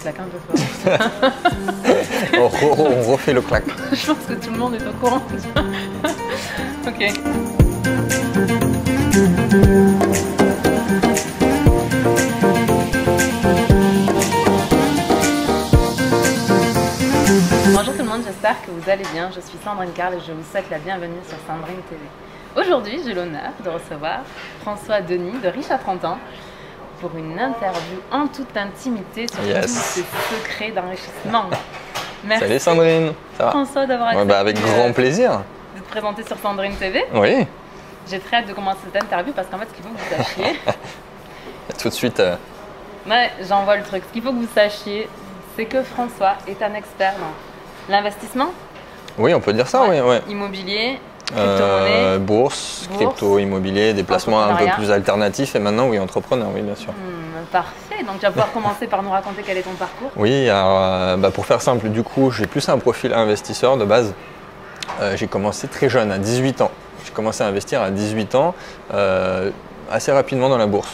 claque un peu fort. On refait le claque. Je pense que tout le monde est au courant. Ok. Bonjour tout le monde, j'espère que vous allez bien. Je suis Sandrine Carl et je vous souhaite la bienvenue sur Sandrine TV. Aujourd'hui, j'ai l'honneur de recevoir François Denis de Riche à 30 ans pour une interview en toute intimité sur tous ces secrets d'enrichissement. Merci. Salut Sandrine, ça va François d'avoir accepté avec grand plaisir de te présenter sur Sandrine TV. Oui. J'ai très hâte de commencer cette interview parce qu'en fait, ce qu'il faut que vous sachiez... Tout de suite... Ouais, j'envoie le truc. Ce qu'il faut que vous sachiez, c'est que François est un expert dans l'investissement. Oui, on peut dire ça, oui. Immobilier, crypto-monnaie. Bourse, crypto, immobilier, des placements un peu plus alternatifs et maintenant, oui, entrepreneur, oui, bien sûr. Parfait, donc tu vas pouvoir commencer par nous raconter quel est ton parcours. Oui, alors, pour faire simple, du coup, j'ai plus un profil investisseur de base. J'ai commencé très jeune, à 18 ans. J'ai commencé à investir à 18 ans, assez rapidement dans la bourse.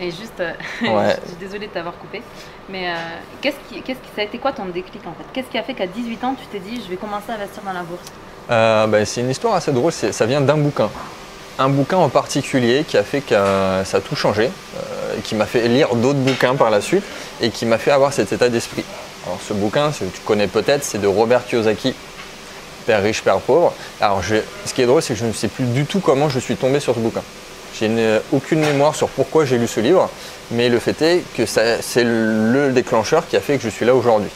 Et juste, je suis désolée de t'avoir coupé, mais ça a été quoi ton déclic en fait? Qu'est-ce qui a fait qu'à 18 ans tu t'es dit je vais commencer à investir dans la bourse? C'est une histoire assez drôle, ça vient d'un bouquin. Un bouquin en particulier qui a fait que ça a tout changé, qui m'a fait lire d'autres bouquins par la suite et qui m'a fait avoir cet état d'esprit. Alors ce bouquin, tu connais peut-être, c'est de Robert Kiyosaki, Père riche, Père pauvre. Alors ce qui est drôle, c'est que je ne sais plus du tout comment je suis tombé sur ce bouquin. J'ai aucune mémoire sur pourquoi j'ai lu ce livre, mais le fait est que c'est le déclencheur qui a fait que je suis là aujourd'hui.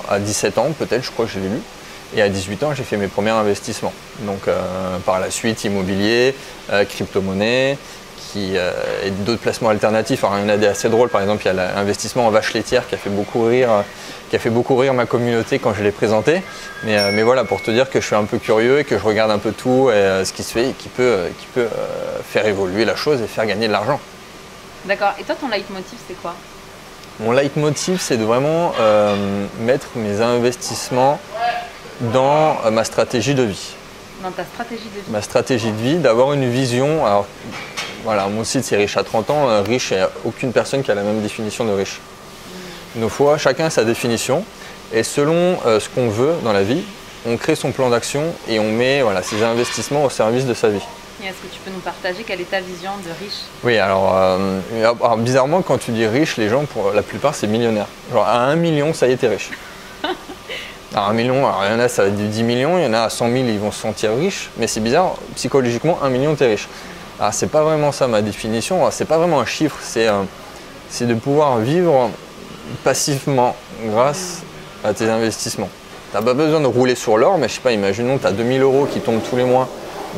À 17 ans, peut-être, je crois que je l'ai lu. Et à 18 ans, j'ai fait mes premiers investissements. Donc par la suite, immobilier, crypto-monnaie, et d'autres placements alternatifs. Alors, il y en a des assez drôles, par exemple, il y a l'investissement en vache laitière qui a fait beaucoup rire ma communauté quand je l'ai présenté. Mais voilà, pour te dire que je suis un peu curieux et que je regarde un peu tout et ce qui se fait et qui peut faire évoluer la chose et faire gagner de l'argent. D'accord. Et toi, ton leitmotiv, c'est quoi? Mon leitmotiv, c'est de vraiment mettre mes investissements dans ma stratégie de vie. Dans ta stratégie de vie? Ma stratégie de vie, d'avoir une vision. Alors, voilà, mon site c'est Riche à 30 ans. Riche, il n'y a aucune personne qui a la même définition de riche. Nos fois, chacun a sa définition. Et selon ce qu'on veut dans la vie, on crée son plan d'action et on met ses investissements au service de sa vie. Et est-ce que tu peux nous partager quelle est ta vision de riche? Oui, alors bizarrement, quand tu dis riche, les gens, pour la plupart, c'est millionnaire. Genre à 1 million, ça y est, t'es riche. Alors 1 million, il y en a, ça va être du 10 millions, il y en a à 100 000, ils vont se sentir riches. Mais c'est bizarre, psychologiquement, 1 million, t'es riche. Alors c'est pas vraiment ça ma définition, c'est pas vraiment un chiffre, c'est de pouvoir vivre passivement grâce à tes investissements. Tu n'as pas besoin de rouler sur l'or, mais je sais pas, imaginons que tu as 2 000 € qui tombent tous les mois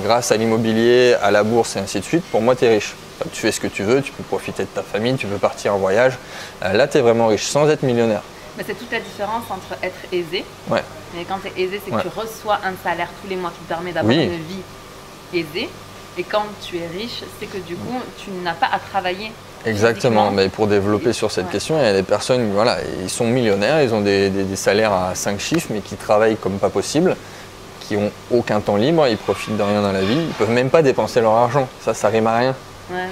grâce à l'immobilier, à la bourse et ainsi de suite. Pour moi, tu es riche. Enfin, tu fais ce que tu veux, tu peux profiter de ta famille, tu peux partir en voyage. Là, tu es vraiment riche, sans être millionnaire. Mais c'est toute la différence entre être aisé. Ouais. Et quand tu es aisé, c'est que tu reçois un salaire tous les mois qui te permet d'avoir une vie aisée. Et quand tu es riche, c'est que du coup, tu n'as pas à travailler. Exactement, mais pour développer sur cette question, il y a des personnes, ils sont millionnaires, ils ont des salaires à 5 chiffres, mais qui travaillent comme pas possible, qui n'ont aucun temps libre, ils profitent de rien dans la vie, ils ne peuvent même pas dépenser leur argent, ça rime à rien. Ouais,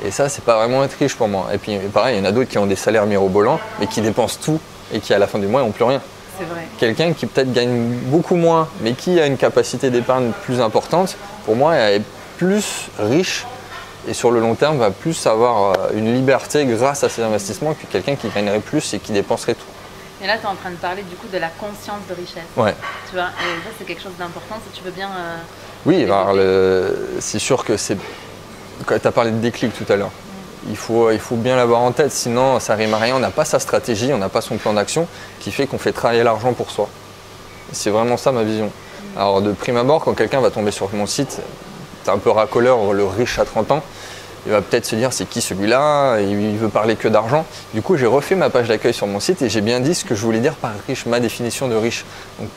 et ça, c'est pas vraiment être riche pour moi. Et puis pareil, il y en a d'autres qui ont des salaires mirobolants, mais qui dépensent tout et qui à la fin du mois n'ont plus rien. C'est vrai. Quelqu'un qui peut-être gagne beaucoup moins, mais qui a une capacité d'épargne plus importante, pour moi, est plus riche et sur le long terme va plus avoir une liberté grâce à ses investissements que quelqu'un qui gagnerait plus et qui dépenserait tout. Et là, tu es en train de parler du coup de la conscience de richesse. Ouais. Tu vois, et ça c'est quelque chose d'important si tu veux bien... Oui, c'est sûr que c'est... Tu as parlé de déclic tout à l'heure. Il faut bien l'avoir en tête, sinon ça rime à rien. On n'a pas sa stratégie, on n'a pas son plan d'action qui fait qu'on fait travailler l'argent pour soi. C'est vraiment ça ma vision. Alors de prime abord, quand quelqu'un va tomber sur mon site, t'es un peu racoleur, le riche à 30 ans, il va peut-être se dire c'est qui celui-là, il veut parler que d'argent. Du coup j'ai refait ma page d'accueil sur mon site et j'ai bien dit ce que je voulais dire par riche, ma définition de riche. Donc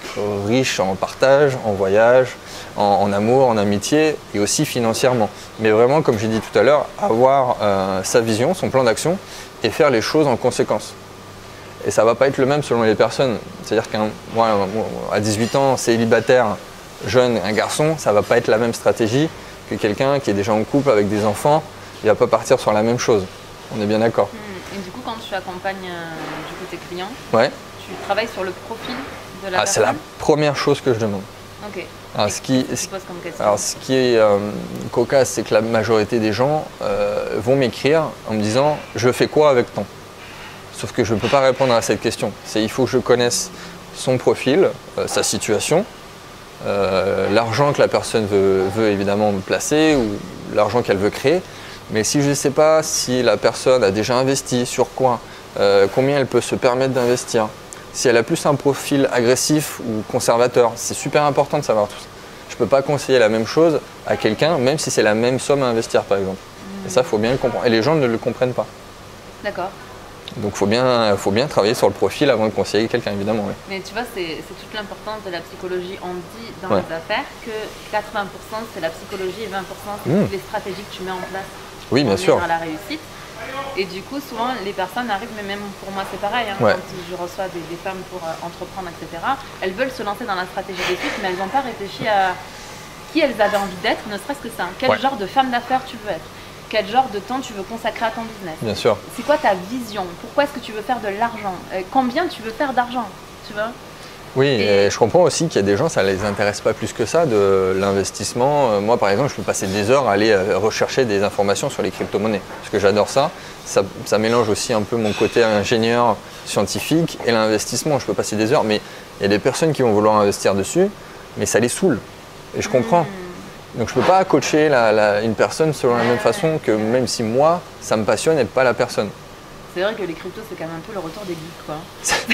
riche en partage, en voyage, en amour, en amitié et aussi financièrement. Mais vraiment comme j'ai dit tout à l'heure, avoir sa vision, son plan d'action et faire les choses en conséquence. Et ça ne va pas être le même selon les personnes. C'est-à-dire qu'à 18 ans, célibataire, jeune, un garçon, ça ne va pas être la même stratégie que quelqu'un qui est déjà en couple avec des enfants. Il ne va pas partir sur la même chose. On est bien d'accord. Et du coup, quand tu accompagnes du coup tes clients, Ouais. tu travailles sur le profil de la C'est la personne. première chose que je demande. Ok. Alors, Et ce qui, qu'est-ce que tu poses comme question? alors, ce qui est cocasse, c'est que la majorité des gens vont m'écrire en me disant « je fais quoi avec ton ?» Sauf que je ne peux pas répondre à cette question. Il faut que je connaisse son profil, sa situation, l'argent que la personne veut évidemment me placer ou l'argent qu'elle veut créer. Mais si je ne sais pas si la personne a déjà investi, sur quoi, combien elle peut se permettre d'investir, si elle a plus un profil agressif ou conservateur, c'est super important de savoir tout ça. Je ne peux pas conseiller la même chose à quelqu'un, même si c'est la même somme à investir par exemple. Et ça, il faut bien le comprendre. Et les gens ne le comprennent pas. D'accord. Donc il faut bien travailler sur le profil avant de conseiller quelqu'un, évidemment. Oui. Mais tu vois, c'est toute l'importance de la psychologie. On dit dans Ouais. les affaires que 80% c'est la psychologie et 20% c'est toutes les stratégies que tu mets en place Oui, pour bien aller sûr. vers la réussite. Et du coup, souvent, les personnes arrivent, mais même pour moi, c'est pareil. Hein, Ouais. quand je reçois des femmes pour entreprendre, etc., elles veulent se lancer dans la stratégie des suites, mais elles n'ont pas réfléchi à qui elles avaient envie d'être, ne serait-ce que ça. Quel Ouais. genre de femme d'affaires tu veux être? Quel genre de temps tu veux consacrer à ton business? Bien sûr. C'est quoi ta vision? Pourquoi est-ce que tu veux faire de l'argent? Combien tu veux faire d'argent? Tu vois? Oui, Et- et je comprends aussi qu'il y a des gens, ça ne les intéresse pas plus que ça, de l'investissement. Moi, par exemple, je peux passer des heures à aller rechercher des informations sur les crypto-monnaies, parce que j'adore ça. Ça mélange aussi un peu mon côté ingénieur scientifique et l'investissement. Je peux passer des heures, mais il y a des personnes qui vont vouloir investir dessus, mais ça les saoule. Et je comprends. Donc je ne peux pas coacher une personne selon la même façon que même si moi, ça me passionne et pas la personne. C'est vrai que les cryptos, c'est quand même un peu le retour des geeks, quoi.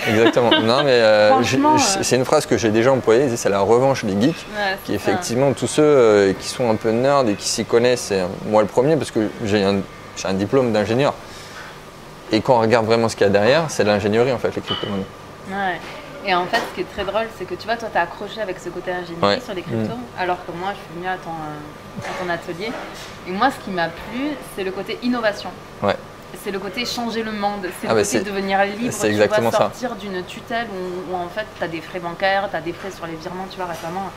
Exactement. Non, mais Franchement, c'est une phrase que j'ai déjà employée, c'est la revanche des geeks. Ouais, Qui c'est ça. effectivement, tous ceux qui sont un peu nerds et qui s'y connaissent, et moi le premier, parce que j'ai un diplôme d'ingénieur. Et quand on regarde vraiment ce qu'il y a derrière, c'est de l'ingénierie en fait, les crypto-monnaies. Ouais. Et en fait, ce qui est très drôle, c'est que tu vois, toi, tu as accroché avec ce côté ingénierie Ouais. sur les cryptos, alors que moi, je suis venue à ton atelier. Et moi, ce qui m'a plu, c'est le côté innovation. Ouais. C'est le côté changer le monde, c'est Ah le bah côté c'est- devenir libre, c'est tu exactement vois, ça. sortir d'une tutelle où en fait, tu as des frais bancaires, tu as des frais sur les virements. Tu vois, récemment,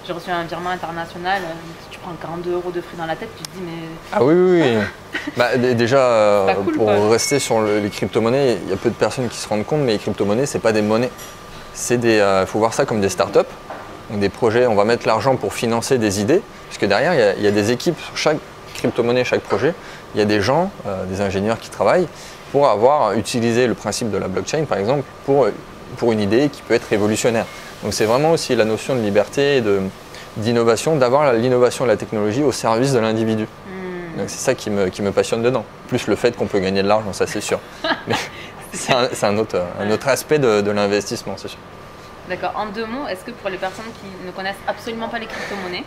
j'ai reçu un virement international, tu prends 42 € de frais dans la tête, tu te dis, mais Ah oui, oui, oui. Bah, déjà, C'est pas cool, pour quoi. rester sur les crypto-monnaies, il y a peu de personnes qui se rendent compte, mais les crypto-monnaies, c'est pas des monnaies. Il faut voir ça comme des startups, donc des projets. On va mettre l'argent pour financer des idées, parce que derrière, il y a des équipes sur chaque crypto-monnaie, chaque projet. Il y a des gens, des ingénieurs qui travaillent pour avoir utilisé le principe de la blockchain, par exemple, pour une idée qui peut être révolutionnaire. Donc c'est vraiment aussi la notion de liberté et d'innovation, d'avoir l'innovation et la technologie au service de l'individu. Donc c'est ça qui me passionne dedans. Plus le fait qu'on peut gagner de l'argent, ça c'est sûr. Mais c'est un autre aspect de l'investissement, c'est sûr. d'accord. En 2 mots, est-ce que pour les personnes qui ne connaissent absolument pas les crypto-monnaies,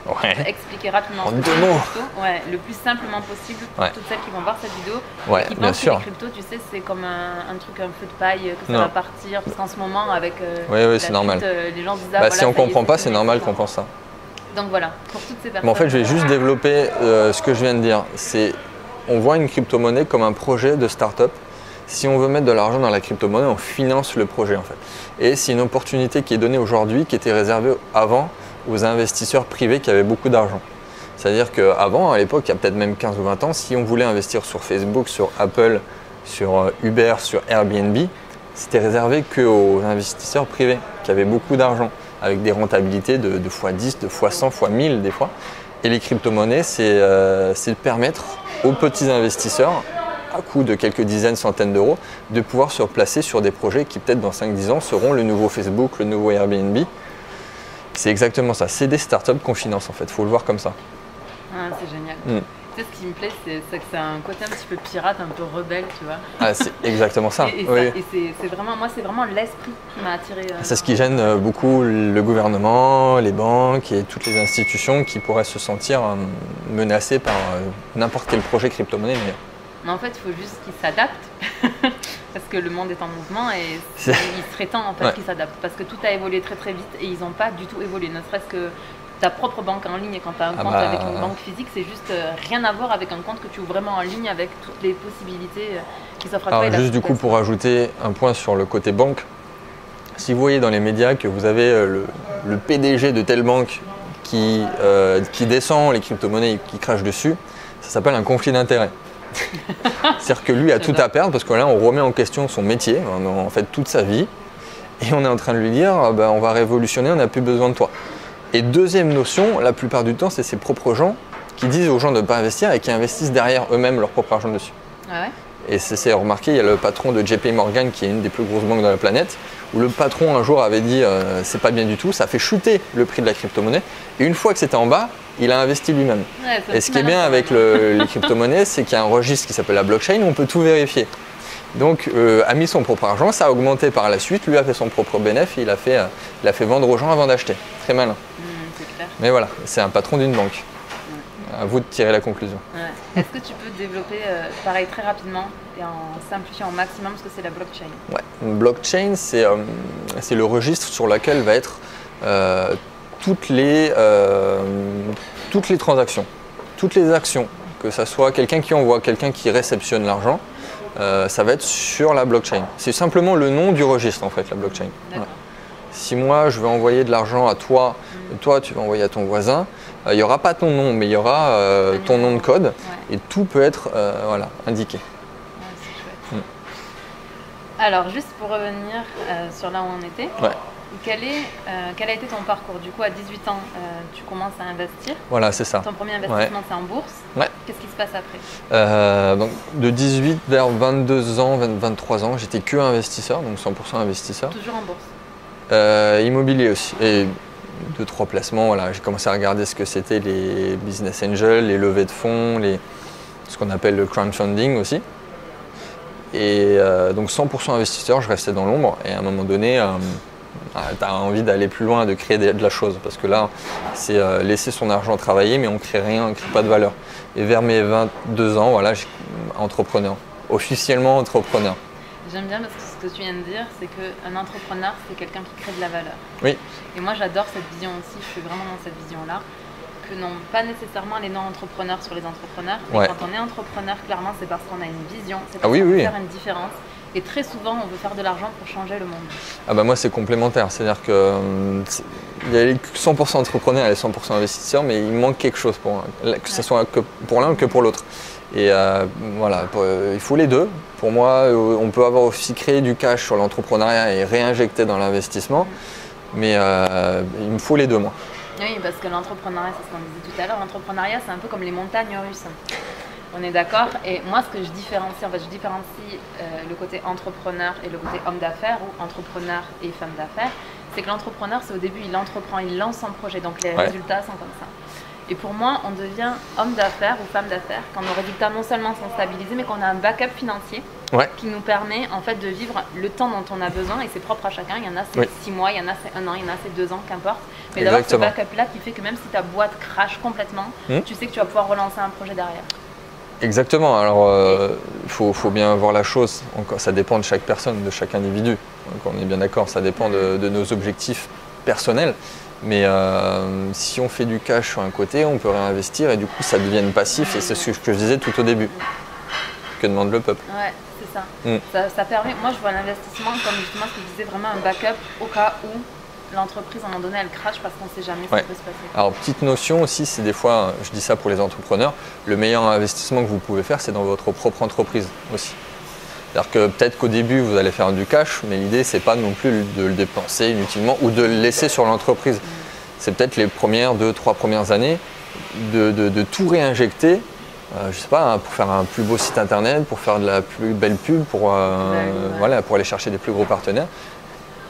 Ouais. expliquer rapidement En ce que 2 c'est les mots. cryptos, ouais, le plus simplement possible pour Ouais. toutes celles qui vont voir cette vidéo, Ouais, qui bien pensent que sûr. les cryptos, tu sais, c'est comme un truc un feu de paille, que ça Non. va partir, parce qu'en ce moment, avec Ouais, ouais, la c'est normal. chute, les gens disent, Bah, voilà, si on ça y est, comprend pas, c'est fini, normal c'est qu'on bon. pense ça. Donc voilà, pour toutes ces personnes. Mais en fait, je vais juste développer ce que je viens de dire. On voit une crypto-monnaie comme un projet de start-up. Si on veut mettre de l'argent dans la crypto-monnaie, on finance le projet en fait. Et c'est une opportunité qui est donnée aujourd'hui, qui était réservée avant aux investisseurs privés qui avaient beaucoup d'argent. C'est-à-dire qu'avant, à l'époque, il y a peut-être même 15 ou 20 ans, si on voulait investir sur Facebook, sur Apple, sur Uber, sur Airbnb, c'était réservé qu'aux investisseurs privés qui avaient beaucoup d'argent, avec des rentabilités de x10, de x100, x1000 des fois. Et les crypto-monnaies, c'est de permettre aux petits investisseurs, à coût de quelques dizaines, centaines d'euros, de pouvoir se placer sur des projets qui peut-être dans 5-10 ans seront le nouveau Facebook, le nouveau Airbnb. C'est exactement ça, c'est des startups qu'on finance en fait, il faut le voir comme ça. Ah, c'est génial. Mm. Tu sais, ce qui me plaît, c'est que c'est un côté un petit peu pirate, un peu rebelle, tu vois. Ah, c'est exactement ça. Et Oui. c'est vraiment, moi, c'est vraiment l'esprit qui m'a attiré. C'est ce qui gêne beaucoup le gouvernement, les banques et toutes les institutions qui pourraient se sentir menacées par n'importe quel projet crypto-monnaie. Mais en fait, il faut juste qu'ils s'adaptent. Parce que le monde est en mouvement et il serait temps en fait Ouais. qu'ils s'adaptent. Parce que tout a évolué très très vite et ils n'ont pas du tout évolué. Ne serait-ce que ta propre banque en ligne et quand tu as un compte avec une banque physique, c'est juste rien à voir avec un compte que tu ouvres vraiment en ligne avec toutes les possibilités qui s'offrent à toi. Alors juste du coup pour ajouter un point sur le côté banque, si vous voyez dans les médias que vous avez le PDG de telle banque qui descend les crypto-monnaies et qui crache dessus, ça s'appelle un conflit d'intérêts. C'est-à-dire que lui a tout à perdre parce que là, on remet en question son métier, en fait toute sa vie, et on est en train de lui dire on va révolutionner, on n'a plus besoin de toi. Et deuxième notion, la plupart du temps, c'est ses propres gens qui disent aux gens de ne pas investir et qui investissent derrière eux-mêmes leur propre argent dessus. Ah ouais. Et c'est remarqué, il y a le patron de JP Morgan qui est une des plus grosses banques de la planète, où le patron un jour avait dit c'est pas bien du tout, ça a fait chuter le prix de la crypto-monnaie. Et une fois que c'était en bas, il a investi lui-même. Ouais, et ce qui est bien avec les crypto-monnaies, c'est qu'il y a un registre qui s'appelle la blockchain où on peut tout vérifier. Donc a mis son propre argent, ça a augmenté par la suite, lui a fait son propre bénéfice, il a fait vendre aux gens avant d'acheter. Très malin. C'est clair. Mais voilà, c'est un patron d'une banque. À vous de tirer la conclusion. Ouais. Est-ce que tu peux développer pareil très rapidement et en simplifiant au maximum ce que c'est la blockchain? Ouais. Blockchain, c'est le registre sur lequel va être toutes les transactions, toutes les actions, que ce soit quelqu'un qui envoie, quelqu'un qui réceptionne l'argent, ça va être sur la blockchain. C'est simplement le nom du registre en fait, la blockchain. Ouais. Si moi je veux envoyer de l'argent à toi, et toi tu vas envoyer à ton voisin, il n'y aura pas ton nom, mais il y aura ton nom de code et tout peut être indiqué. Ouais, c'est chouette. Alors, juste pour revenir sur là où on était, quel a été ton parcours? Du coup, à 18 ans, tu commences à investir. Voilà, c'est ça. Ton premier investissement, c'est en bourse. Qu'est-ce qui se passe après? Donc, de 18 vers 22 ans, 23 ans, j'étais que investisseur, donc 100% investisseur. Toujours en bourse? Immobilier aussi. Et 2-3 placements, voilà. J'ai commencé à regarder ce que c'était les business angels, les levées de fonds, ce qu'on appelle le crowdfunding aussi. Et donc 100% investisseur, je restais dans l'ombre et à un moment donné, tu as envie d'aller plus loin, de créer de la chose parce que là, c'est laisser son argent travailler mais on ne crée rien, on ne crée pas de valeur. Et vers mes 22 ans, voilà, j'ai entrepreneur, officiellement entrepreneur. J'aime bien parce que ce que tu viens de dire, c'est qu'un entrepreneur, c'est quelqu'un qui crée de la valeur. Oui. Et moi, j'adore cette vision aussi, je suis vraiment dans cette vision-là, que non, pas nécessairement les non-entrepreneurs sur les entrepreneurs, mais quand on est entrepreneur, clairement, c'est parce qu'on a une vision, c'est parce qu'on veut faire une différence. Et très souvent, on veut faire de l'argent pour changer le monde. Ah bah moi, c'est complémentaire, c'est-à-dire que il y a les 100% entrepreneurs et les 100% investisseurs, mais il manque quelque chose que ce soit que pour l'un que pour l'autre. Et voilà, il faut les deux. Pour moi, on peut avoir aussi créé du cash sur l'entrepreneuriat et réinjecter dans l'investissement, mais il me faut les deux, moi. Oui, parce que l'entrepreneuriat, c'est ce qu'on disait tout à l'heure, l'entrepreneuriat, c'est un peu comme les montagnes russes. On est d'accord? Et moi, ce que je différencie, je différencie le côté entrepreneur et le côté homme d'affaires ou entrepreneur et femme d'affaires, c'est que l'entrepreneur, c'est au début, il entreprend, il lance son projet, donc les résultats sont comme ça. Et pour moi, on devient homme d'affaires ou femme d'affaires quand nos résultats non seulement sont stabilisés, mais qu'on a un backup financier qui nous permet en fait de vivre le temps dont on a besoin, et c'est propre à chacun. Il y en a c'est 6 mois, il y en a c'est 1 an, il y en a c'est 2 ans, qu'importe. Mais d'avoir ce backup-là qui fait que même si ta boîte crache complètement, tu sais que tu vas pouvoir relancer un projet derrière. Exactement. Alors, il faut bien voir la chose. Ça dépend de chaque personne, de chaque individu. Donc, on est bien d'accord, ça dépend de nos objectifs personnels. Mais si on fait du cash sur un côté, on peut réinvestir et du coup, ça devient passif. Et c'est ce que je disais tout au début. Que demande le peuple. Ouais, c'est ça. Ça permet, moi, je vois l'investissement comme justement ce que je disais, vraiment un backup au cas où l'entreprise, à un moment donné, elle crache parce qu'on ne sait jamais ce qui peut se passer. Alors, petite notion aussi, c'est des fois, je dis ça pour les entrepreneurs, le meilleur investissement que vous pouvez faire, c'est dans votre propre entreprise aussi. C'est-à-dire que peut-être qu'au début, vous allez faire du cash, mais l'idée, c'est pas non plus de le dépenser inutilement ou de le laisser sur l'entreprise. C'est peut-être les premières 2-3 premières années de tout réinjecter, je sais pas, pour faire un plus beau site internet, pour faire de la plus belle pub, pour aller chercher des plus gros partenaires.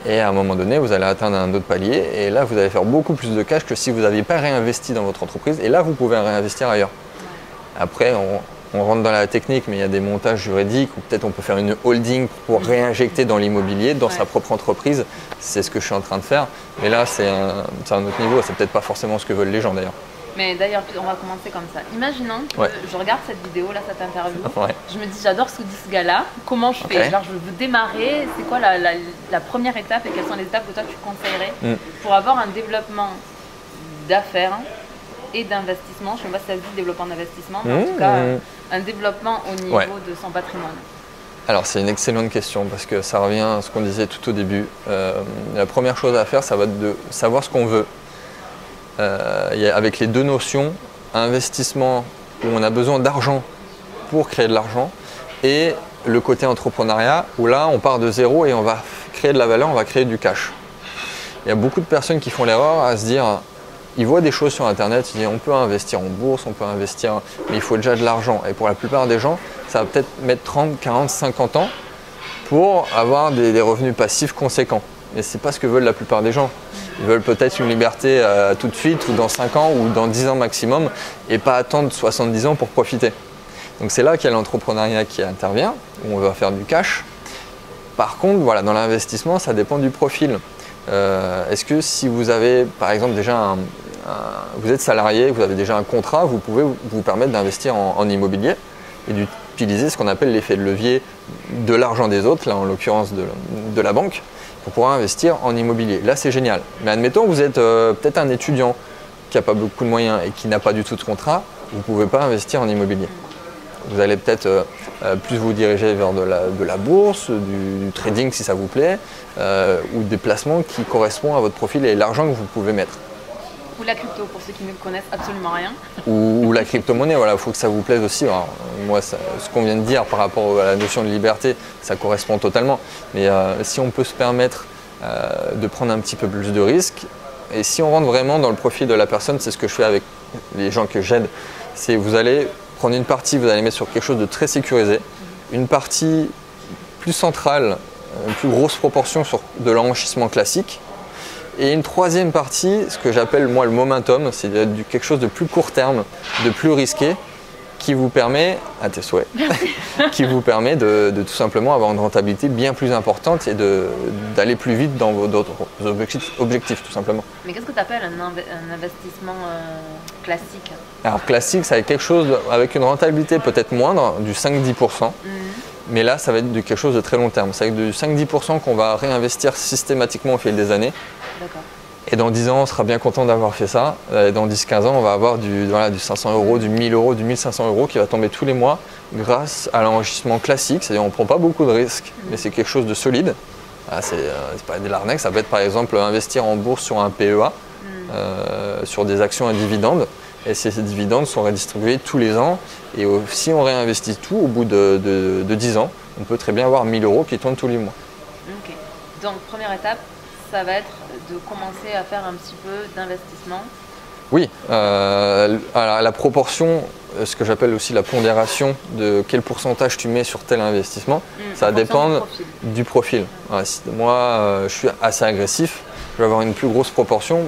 Et à un moment donné, vous allez atteindre un autre palier et là, vous allez faire beaucoup plus de cash que si vous n'aviez pas réinvesti dans votre entreprise. Et là, vous pouvez réinvestir ailleurs. Après, on rentre dans la technique, mais il y a des montages juridiques ou peut-être on peut faire une holding pour réinjecter dans l'immobilier, dans sa propre entreprise. C'est ce que je suis en train de faire. Mais là, c'est un autre niveau. C'est peut-être pas forcément ce que veulent les gens d'ailleurs. Mais d'ailleurs, on va commencer comme ça. Imaginons que je regarde cette vidéo, là, cette interview. Je me dis, j'adore ce que dit ce gars-là. Comment je fais? Genre, je veux démarrer. C'est quoi la première étape et quelles sont les étapes que toi tu conseillerais pour avoir un développement d'affaires et d'investissement? Je ne sais pas si ça se dit développement d'investissement, mais en tout cas, un développement au niveau de son patrimoine. Alors, c'est une excellente question parce que ça revient à ce qu'on disait tout au début. La première chose à faire, ça va être de savoir ce qu'on veut. Avec les deux notions, investissement où on a besoin d'argent pour créer de l'argent, et le côté entrepreneuriat où là on part de zéro et on va créer de la valeur, on va créer du cash. Il y a beaucoup de personnes qui font l'erreur à se dire, ils voient des choses sur internet, ils disent on peut investir en bourse, on peut investir, mais il faut déjà de l'argent. Et pour la plupart des gens, ça va peut-être mettre 30, 40, 50 ans pour avoir des revenus passifs conséquents. Mais ce n'est pas ce que veulent la plupart des gens. Ils veulent peut-être une liberté tout de suite, ou dans 5 ans, ou dans 10 ans maximum, et pas attendre 70 ans pour profiter. Donc c'est là qu'il y a l'entrepreneuriat qui intervient, où on va faire du cash. Par contre, voilà, dans l'investissement, ça dépend du profil. Est-ce que si vous avez, par exemple, déjà vous êtes salarié, vous avez déjà un contrat, vous pouvez vous permettre d'investir en immobilier et d'utiliser ce qu'on appelle l'effet de levier de l'argent des autres, là en l'occurrence de la banque, pour pouvoir investir en immobilier. Là, c'est génial. Mais admettons, vous êtes peut-être un étudiant qui n'a pas beaucoup de moyens et qui n'a pas du tout de contrat, vous ne pouvez pas investir en immobilier. Vous allez peut-être plus vous diriger vers de la bourse, du trading si ça vous plaît, ou des placements qui correspondent à votre profil et l'argent que vous pouvez mettre. Ou la crypto, pour ceux qui ne connaissent absolument rien. Ou la crypto-monnaie, voilà, il faut que ça vous plaise aussi. Alors, moi, ce qu'on vient de dire par rapport à la notion de liberté, ça correspond totalement. Mais si on peut se permettre de prendre un petit peu plus de risques, et si on rentre vraiment dans le profil de la personne, c'est ce que je fais avec les gens que j'aide, c'est vous allez prendre une partie, vous allez mettre sur quelque chose de très sécurisé, une partie plus centrale, une plus grosse proportion sur de l'enrichissement classique, et une troisième partie, ce que j'appelle moi le momentum, c'est quelque chose de plus court terme, de plus risqué, qui vous permet, à tes souhaits, qui vous permet de tout simplement avoir une rentabilité bien plus importante et d'aller plus vite dans vos objectifs tout simplement. Mais qu'est-ce que tu appelles un investissement classique? Alors classique, ça va être quelque chose avec une rentabilité peut-être moindre, du 5-10%. Mais là, ça va être quelque chose de très long terme. Ça va être du 5-10% qu'on va réinvestir systématiquement au fil des années. D'accord. Et dans 10 ans, on sera bien content d'avoir fait ça. Et dans 10-15 ans, on va avoir du 500 euros, du 1000 euros, du 1500 euros qui va tomber tous les mois grâce à l'enrichissement classique. C'est-à-dire on ne prend pas beaucoup de risques, mais c'est quelque chose de solide. C'est pas de l'arnaque, ça peut être par exemple investir en bourse sur un PEA, sur des actions à dividendes. Et ces dividendes sont redistribués tous les ans. Et si on réinvestit tout, au bout de 10 ans, on peut très bien avoir 1000 euros qui tournent tous les mois. Ok. Donc, première étape, ça va être de commencer à faire un petit peu d'investissement. Oui, alors la proportion, ce que j'appelle aussi la pondération de quel pourcentage tu mets sur tel investissement, ça dépend du profil. Ouais, moi, je suis assez agressif. Je vais avoir une plus grosse proportion,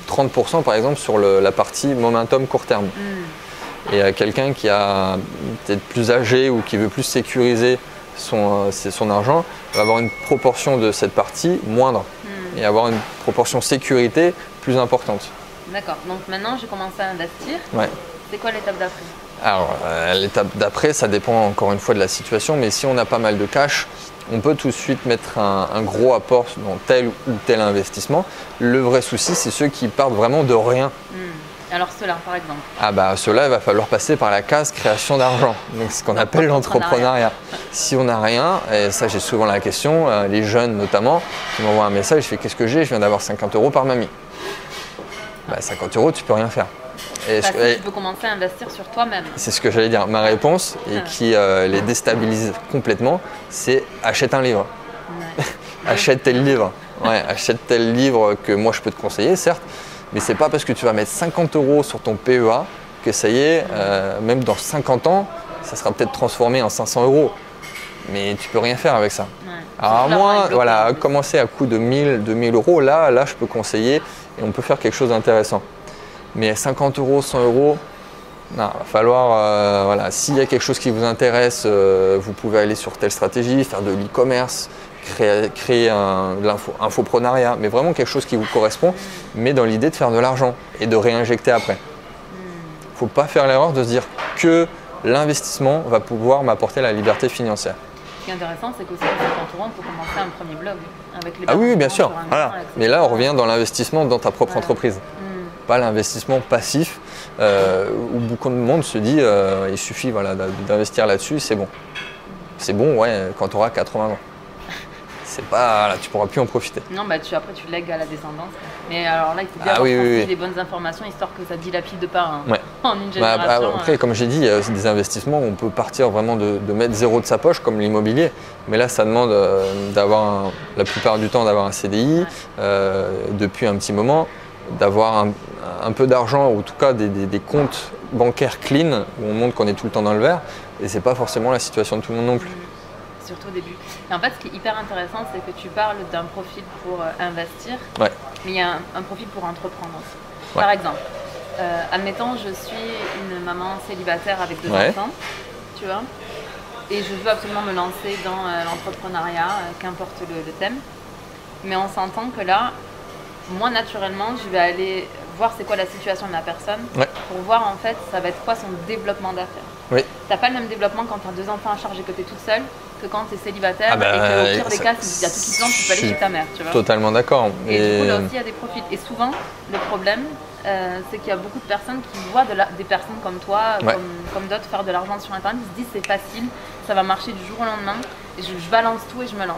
30% par exemple sur la partie momentum court terme. Et quelqu'un qui a peut-être plus âgé ou qui veut plus sécuriser son argent va avoir une proportion de cette partie moindre et avoir une proportion sécurité plus importante. D'accord, donc maintenant j'ai commencé à investir. Ouais. C'est quoi l'étape d'après? Alors l'étape d'après, ça dépend encore une fois de la situation, mais si on a pas mal de cash, on peut tout de suite mettre un gros apport dans tel ou tel investissement. Le vrai souci, c'est ceux qui partent vraiment de rien. Alors ceux-là, par exemple? Ceux-là, il va falloir passer par la case création d'argent, donc ce qu'on appelle l'entrepreneuriat. Si on n'a rien, et ça j'ai souvent la question, les jeunes notamment, qui m'envoient un message, je fais qu'est-ce que j'ai? Je viens d'avoir 50 euros par mamie. 50 euros, tu peux rien faire. Tu peux commencer à investir sur toi-même. C'est ce que j'allais dire. Ma réponse, et qui les déstabilise complètement, c'est achète un livre. Ouais. Achète tel livre. Ouais, achète tel livre que moi je peux te conseiller, certes, mais c'est pas parce que tu vas mettre 50 euros sur ton PEA que ça y est, même dans 50 ans, ça sera peut-être transformé en 500 euros. Mais tu peux rien faire avec ça. Ouais. Alors moi, voilà, commencer à coût de 2000 euros, là je peux conseiller et on peut faire quelque chose d'intéressant. Mais 50 euros, 100 euros, il va falloir, voilà, s'il y a quelque chose qui vous intéresse, vous pouvez aller sur telle stratégie, faire de l'e-commerce, créer de l'infoprenariat, mais vraiment quelque chose qui vous correspond, mais dans l'idée de faire de l'argent et de réinjecter après. Il ne faut pas faire l'erreur de se dire que l'investissement va pouvoir m'apporter la liberté financière. Ce qui est intéressant, c'est qu'aussi avec 50 euros, on peut commencer un premier blog. Avec les oui, bien sûr. Voilà. Mais là, on revient dans l'investissement dans ta propre entreprise. Pas l'investissement passif où beaucoup de monde se dit il suffit d'investir là-dessus, c'est bon. C'est bon, ouais, quand tu auras 80 ans. c'est pas, là, tu pourras plus en profiter. Non, bah après tu lègues à la descendance. Mais alors là, il faut bien avoir des bonnes informations, histoire que ça dilapide pas en une génération. Après, comme j'ai dit, c'est des investissements où on peut partir vraiment de mettre zéro de sa poche, comme l'immobilier. Mais là, ça demande d'avoir, la plupart du temps, d'avoir un CDI depuis un petit moment, d'avoir un peu d'argent, ou en tout cas des comptes bancaires clean, où on montre qu'on est tout le temps dans le vert. Et c'est pas forcément la situation de tout le monde non plus. Surtout au début. Et en fait, ce qui est hyper intéressant, c'est que tu parles d'un profil pour investir, mais il y a un profil pour entreprendre aussi. Par exemple, admettons, je suis une maman célibataire avec 2 enfants, tu vois, et je veux absolument me lancer dans l'entrepreneuriat, qu'importe le thème. Mais on s'entend que là, moi, naturellement, je vais aller voir c'est quoi la situation de la personne pour voir en fait, ça va être quoi son développement d'affaires. Tu n'as pas le même développement quand tu as 2 enfants à charger que tu es toute seule que quand tu es célibataire et qu'au pire des cas, s'il y a tout qui se plante, tu peux aller chez ta mère. Tu vois. Totalement d'accord. Et du coup, là aussi, il y a des profils. Et souvent, le problème, c'est qu'il y a beaucoup de personnes qui voient des personnes comme toi, comme d'autres, faire de l'argent sur Internet. Ils se disent c'est facile, ça va marcher du jour au lendemain. Et je balance tout et je me lance.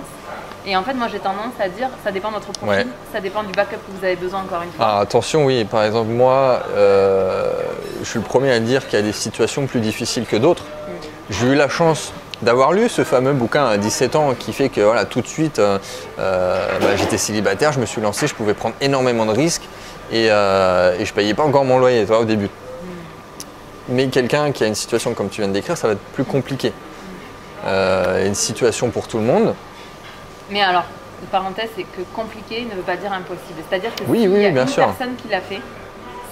Et en fait, moi, j'ai tendance à dire, ça dépend de votre profil, ça dépend du backup que vous avez besoin, encore une fois. Ah, attention, oui. Par exemple, moi, je suis le premier à dire qu'il y a des situations plus difficiles que d'autres. J'ai eu la chance d'avoir lu ce fameux bouquin à 17 ans qui fait que voilà, tout de suite, j'étais célibataire, je me suis lancé, je pouvais prendre énormément de risques et je ne payais pas encore mon loyer, toi, au début. Mais quelqu'un qui a une situation comme tu viens de décrire, ça va être plus compliqué. Une situation pour tout le monde. Mais alors, une parenthèse, c'est que compliqué ne veut pas dire impossible. C'est-à-dire que s'il y a une personne qui l'a fait,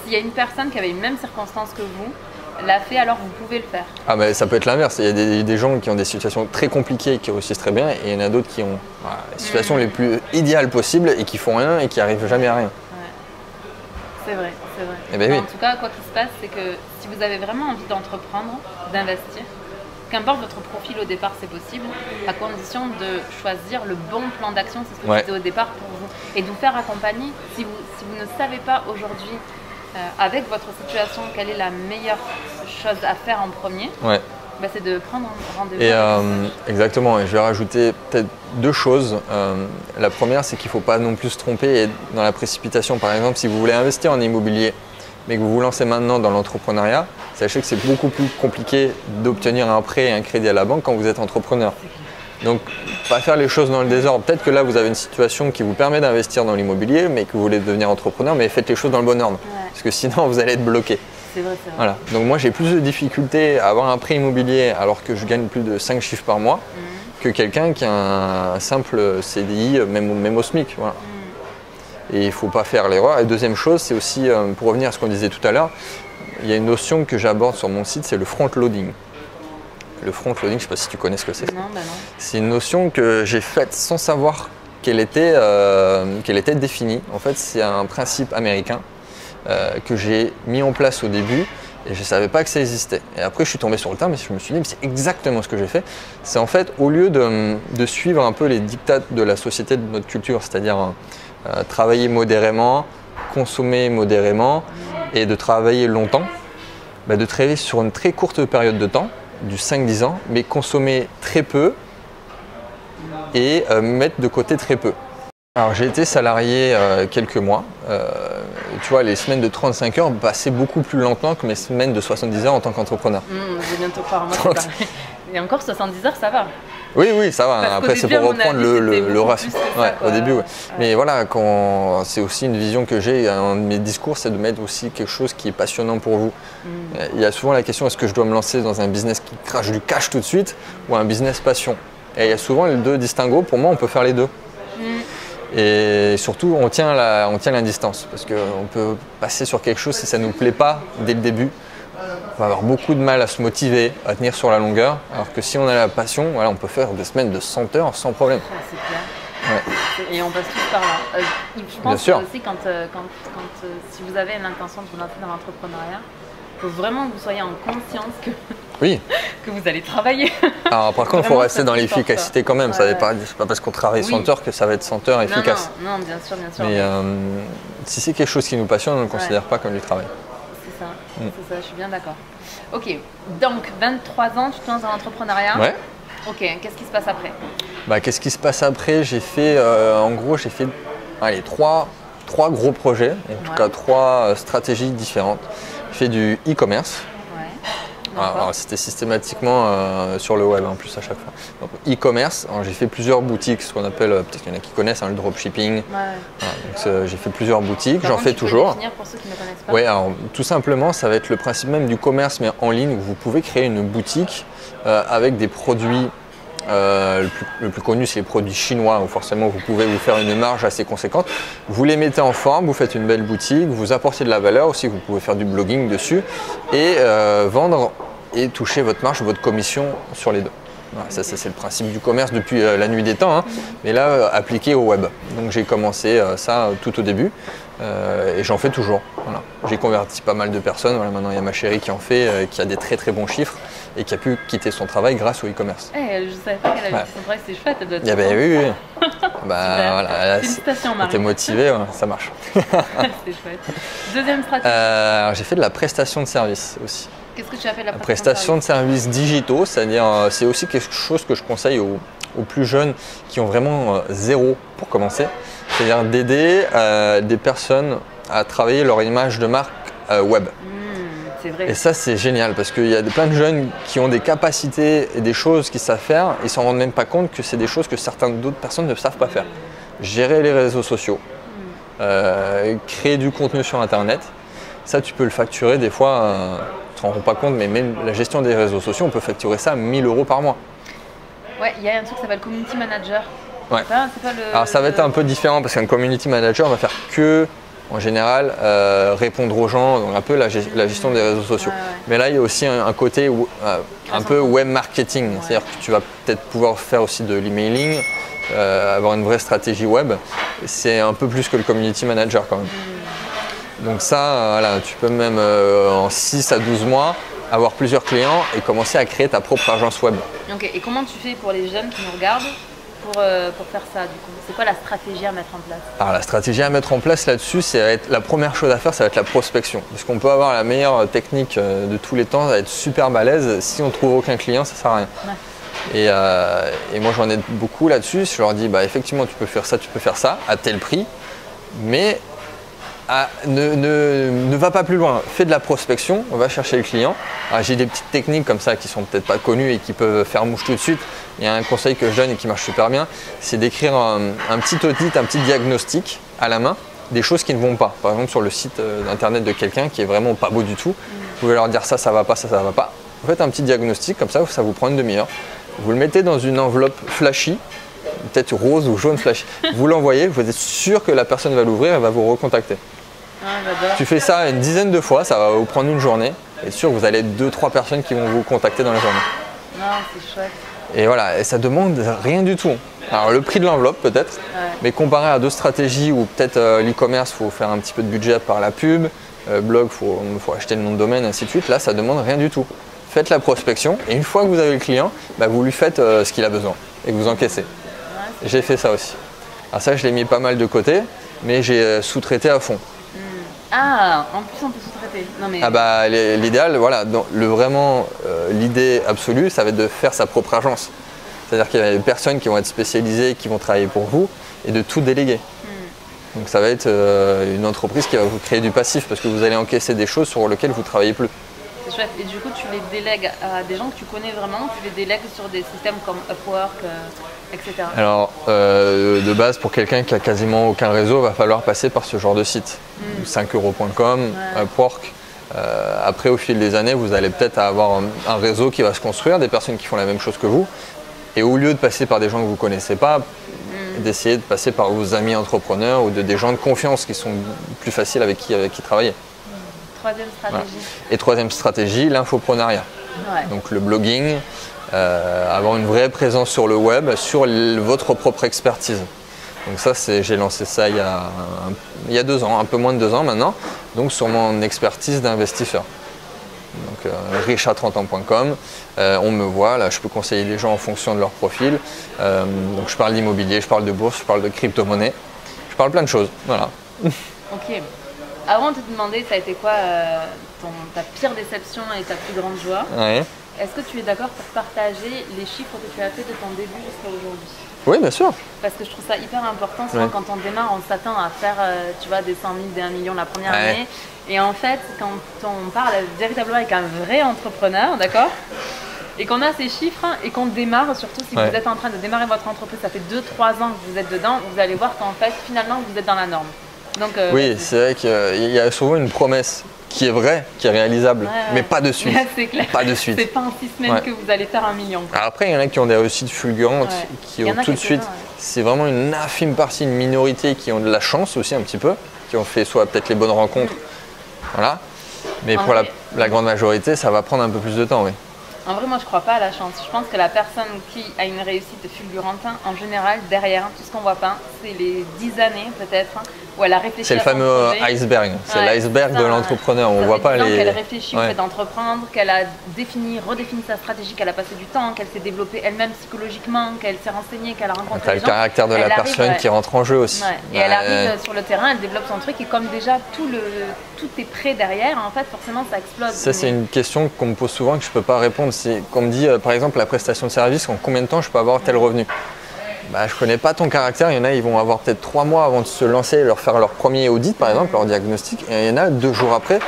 s'il y a une personne qui avait les mêmes circonstances que vous, l'a fait, alors vous pouvez le faire. Ah, mais ça peut être l'inverse. Il y a des gens qui ont des situations très compliquées et qui réussissent très bien, et il y en a d'autres qui ont les situations les plus idéales possibles et qui font rien et qui n'arrivent jamais à rien. C'est vrai, c'est vrai. Eh ben, en tout cas, quoi qu'il se passe, c'est que si vous avez vraiment envie d'entreprendre, d'investir, qu'importe votre profil au départ, c'est possible, à condition de choisir le bon plan d'action, c'est ce que je disais au départ pour vous, et de vous faire accompagner. Si vous ne savez pas aujourd'hui, avec votre situation, quelle est la meilleure chose à faire en premier, c'est de prendre un rendez-vous. Exactement, et je vais rajouter peut-être 2 choses. La première, c'est qu'il ne faut pas non plus se tromper et être dans la précipitation. Par exemple, si vous voulez investir en immobilier, mais que vous vous lancez maintenant dans l'entrepreneuriat, sachez que c'est beaucoup plus compliqué d'obtenir un prêt et un crédit à la banque quand vous êtes entrepreneur. Donc, pas faire les choses dans le désordre. Peut-être que là, vous avez une situation qui vous permet d'investir dans l'immobilier, mais que vous voulez devenir entrepreneur, mais faites les choses dans le bon ordre. Parce que sinon, vous allez être bloqué. C'est vrai, c'est vrai. Voilà. Donc moi, j'ai plus de difficultés à avoir un prêt immobilier alors que je gagne plus de 5 chiffres par mois que quelqu'un qui a un simple CDI, même au SMIC. Voilà. Et il ne faut pas faire l'erreur. Et deuxième chose, c'est aussi, pour revenir à ce qu'on disait tout à l'heure, il y a une notion que j'aborde sur mon site, c'est le front-loading. Le front-loading, je ne sais pas si tu connais ce que c'est. Non, bah non. C'est une notion que j'ai faite sans savoir qu'elle était définie. En fait, c'est un principe américain que j'ai mis en place au début et je ne savais pas que ça existait. Et après, je suis tombé sur le terme et je me suis dit, mais c'est exactement ce que j'ai fait. C'est en fait, au lieu de suivre un peu les dictats de la société, de notre culture, c'est-à-dire travailler modérément, consommer modérément et de travailler longtemps, de travailler sur une très courte période de temps, du 5-10 ans, mais consommer très peu et mettre de côté très peu. Alors j'ai été salarié quelques mois. Tu vois, les semaines de 35 heures passaient beaucoup plus lentement que mes semaines de 70 heures en tant qu'entrepreneur. Je vais bientôt croire, moi c'est pareil. Et encore 70 heures, ça va. Oui, ça va. Après, c'est pour reprendre le ratio. Au début, Mais voilà, c'est aussi une vision que j'ai. Un de mes discours, c'est de mettre aussi quelque chose qui est passionnant pour vous. Il y a souvent la question, est-ce que je dois me lancer dans un business qui crache du cash tout de suite ou un business passion? Et il y a souvent les 2 distinguos. Pour moi, on peut faire les 2. Et surtout, on tient la distance. Parce qu'on peut passer sur quelque chose si ça ne nous plaît pas dès le début. On va avoir beaucoup de mal à se motiver, à tenir sur la longueur, alors que si on a la passion, on peut faire des semaines de 100 heures sans problème. C'est clair. Et on passe tous par là. Je pense que aussi si vous avez l'intention de vous lancer dans l'entrepreneuriat, il faut vraiment que vous soyez en conscience que vous allez travailler. Alors par contre, il faut rester dans l'efficacité quand même. C'est pas parce qu'on travaille 100 heures que ça va être 100 heures efficace. Non, bien sûr. Mais si c'est quelque chose qui nous passionne, on ne le considère pas comme du travail. C'est ça, je suis bien d'accord. Ok, donc 23 ans, tu te lances dans l'entrepreneuriat. Ok, qu'est-ce qui se passe après? Qu'est-ce qui se passe après? J'ai fait, en gros, allez, trois gros projets, en tout cas 3 stratégies différentes. J'ai fait du e-commerce. Alors, c'était systématiquement sur le web en plus à chaque fois. Donc e-commerce, j'ai fait plusieurs boutiques, ce qu'on appelle, peut-être qu'il y en a qui connaissent, le dropshipping. J'ai fait plusieurs boutiques, j'en fais toujours. Définir pour ceux qui ne connaissent pas. Oui, alors tout simplement, ça va être le principe même du commerce, mais en ligne, où vous pouvez créer une boutique avec des produits. Le plus connu, c'est les produits chinois, où forcément vous pouvez vous faire une marge assez conséquente. Vous les mettez en forme, vous faites une belle boutique, vous apportez de la valeur aussi, vous pouvez faire du blogging dessus et vendre et toucher votre marge, votre commission sur les deux. Voilà, ça c'est le principe du commerce depuis la nuit des temps, mais là appliqué au web. Donc j'ai commencé ça tout au début et j'en fais toujours. Voilà. J'ai converti pas mal de personnes, voilà, maintenant il y a ma chérie qui en fait, qui a des très très bons chiffres et qui a pu quitter son travail grâce au e-commerce. Je ne savais pas qu'elle avait quitté son travail, c'est chouette. Elle doit être oui. Voilà, félicitations Marie. T'es motivé, ça marche. C'est chouette. Deuxième stratégie. J'ai fait de la prestation de service aussi. Qu'est-ce que tu as fait de la prestation de services digitaux, c'est-à-dire c'est aussi quelque chose que je conseille aux plus jeunes qui ont vraiment zéro pour commencer, c'est-à-dire d'aider des personnes à travailler leur image de marque web. C'est vrai. Et ça c'est génial parce qu'il y a plein de jeunes qui ont des capacités et des choses qu'ils savent faire, ils ne s'en rendent même pas compte que c'est des choses que certaines d'autres personnes ne savent pas faire. Gérer les réseaux sociaux, créer du contenu sur internet, ça tu peux le facturer des fois. Tu ne te rends pas compte, mais même la gestion des réseaux sociaux, on peut facturer ça à 1 000 € par mois. Ouais, il y a un truc qui s'appelle Community Manager. Ouais. Alors ça va être un peu différent parce qu'un Community Manager va faire que, en général, répondre aux gens, donc un peu la gestion des réseaux sociaux. Mais là, il y a aussi un côté un peu web marketing, c'est-à-dire que tu vas peut-être pouvoir faire aussi de l'emailing, avoir une vraie stratégie web. C'est un peu plus que le Community Manager quand même. Donc ça, voilà, tu peux même en 6 à 12 mois avoir plusieurs clients et commencer à créer ta propre agence web. Ok, et comment tu fais pour les jeunes qui nous regardent pour faire ça du coup? C'est quoi la stratégie à mettre en place? Alors la stratégie à mettre en place là-dessus, la première chose à faire, ça va être la prospection. Parce qu'on peut avoir la meilleure technique de tous les temps, ça va être super balèze. Si on ne trouve aucun client, ça ne sert à rien. Et moi j'en ai beaucoup là-dessus. Je leur dis, effectivement tu peux faire ça à tel prix, mais ne va pas plus loin, fais de la prospection, on va chercher le client. J'ai des petites techniques comme ça qui sont peut-être pas connues et qui peuvent faire mouche tout de suite. Il y a un conseil que je donne et qui marche super bien, c'est d'écrire un petit audit, un petit diagnostic à la main des choses qui ne vont pas. Par exemple sur le site internet de quelqu'un qui est vraiment pas beau du tout, vous pouvez leur dire ça va pas, ça va pas. Vous faites un petit diagnostic comme ça vous prend une demi-heure. Vous le mettez dans une enveloppe flashy, peut-être rose ou jaune flashy. Vous l'envoyez, vous êtes sûr que la personne va l'ouvrir et va vous recontacter. Tu fais ça une dizaine de fois, ça va vous prendre une journée. Et sûr, vous allez 2-3 personnes qui vont vous contacter dans la journée. Non, c'est chouette. Et voilà, et ça demande rien du tout. Alors le prix de l'enveloppe peut-être, mais comparé à d'autres stratégies où peut-être l'e-commerce, il faut faire un petit peu de budget par la pub, blog, il faut acheter le nom de domaine, ainsi de suite. Là, ça demande rien du tout. Faites la prospection et une fois que vous avez le client, vous lui faites ce qu'il a besoin et vous encaissez. J'ai fait ça aussi. Alors ça, je l'ai mis pas mal de côté, mais j'ai sous-traité à fond. En plus on peut sous-traiter. L'idéal, voilà, l'idée absolue, ça va être de faire sa propre agence. C'est-à-dire qu'il y a des personnes qui vont être spécialisées, qui vont travailler pour vous et de tout déléguer. Donc ça va être une entreprise qui va vous créer du passif parce que vous allez encaisser des choses sur lesquelles vous ne travaillez plus. C'est chouette. Et du coup, tu les délègues à des gens que tu connais vraiment, tu les délègues sur des systèmes comme Upwork, etc. Alors, de base, pour quelqu'un qui a quasiment aucun réseau, il va falloir passer par ce genre de site. 5euros.com, Upwork. Après, au fil des années, vous allez peut-être avoir un réseau qui va se construire, des personnes qui font la même chose que vous. Et au lieu de passer par des gens que vous ne connaissez pas, d'essayer de passer par vos amis entrepreneurs ou des gens de confiance qui sont plus faciles avec qui travailler. Troisième stratégie. Voilà. Et troisième stratégie, l'infoprenariat. Donc le blogging, avoir une vraie présence sur le web, sur votre propre expertise. Donc ça, j'ai lancé ça il y a 2 ans, un peu moins de 2 ans maintenant, donc sur mon expertise d'investisseur. Donc riche-à-30ans.com, on me voit, là je peux conseiller les gens en fonction de leur profil. Donc je parle d'immobilier, je parle de bourse, je parle de crypto-monnaie, je parle plein de choses, voilà. Ok. Avant de te demander, ça a été quoi ta pire déception et ta plus grande joie? est-ce que tu es d'accord pour partager les chiffres que tu as fait de ton début jusqu'à aujourd'hui? Oui, bien sûr. Parce que je trouve ça hyper important. Souvent, quand on démarre, on s'attend à faire tu vois, des 100 000, des 1 million la première année. Et en fait, quand on parle véritablement avec un vrai entrepreneur, d'accord, et qu'on a ces chiffres et qu'on démarre, surtout si vous êtes en train de démarrer votre entreprise, ça fait 2-3 ans que vous êtes dedans, vous allez voir qu'en fait, finalement, vous êtes dans la norme. Donc, oui, c'est vrai qu'il y a souvent une promesse qui est vraie, qui est réalisable, mais pas de suite. C'est clair. Pas de suite. C'est pas en 6 semaines que vous allez faire 1 million. Alors après, il y en a qui ont des réussites fulgurantes, qui ont tout de suite. C'est vraiment une infime partie, une minorité qui ont de la chance aussi un petit peu, qui ont fait soit peut-être les bonnes rencontres, voilà. Mais pour la grande majorité, ça va prendre un peu plus de temps, oui. En vrai, moi, je crois pas à la chance. Je pense que la personne qui a une réussite fulgurante, en général, derrière, tout ce qu'on voit pas, c'est les 10 années peut-être, où elle a réfléchi. C'est le fameux iceberg. C'est l'iceberg de l'entrepreneur. On voit pas les. Qu'elle réfléchit au fait d'entreprendre, qu'elle a redéfini sa stratégie, qu'elle a passé du temps, qu'elle s'est développée elle-même psychologiquement, qu'elle s'est renseignée, qu'elle a rencontré des gens. Le caractère de la personne qui rentre en jeu aussi. Et elle arrive sur le terrain, elle développe son truc et comme déjà tout est prêt derrière, en fait, forcément, ça explose. Ça, c'est une question qu'on me pose souvent que je peux pas répondre. C'est qu'on me dit, par exemple, la prestation de service, en combien de temps je peux avoir tel revenu? Bah, je connais pas ton caractère. Il y en a, ils vont avoir peut-être 3 mois avant de se lancer, leur faire leur premier audit, par exemple, leur diagnostic. Et il y en a 2 jours après.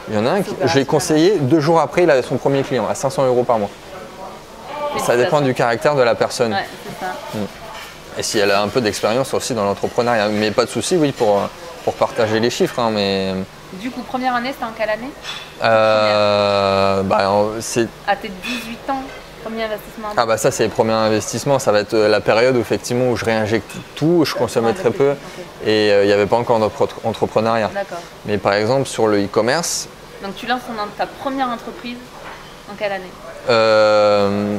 Il y en a un qui, je l'ai conseillé, 2 jours après, il a son premier client à 500 € par mois. Ça dépend du caractère de la personne. Ouais, c'est ça. Et si elle a un peu d'expérience aussi dans l'entrepreneuriat. Mais pas de souci, oui, pour partager les chiffres. Hein, mais... Du coup, première année, c'était en quelle année? C'est... À tes 18 ans, premier investissement? Ah bah ça, c'est le premier investissement. Ça va être la période où, effectivement, où je réinjecte tout, je consommais très peu. Et il n'y avait pas encore d'entrepreneuriat. D'accord. Mais par exemple, sur le e-commerce... Donc tu lances ta première entreprise en quelle année?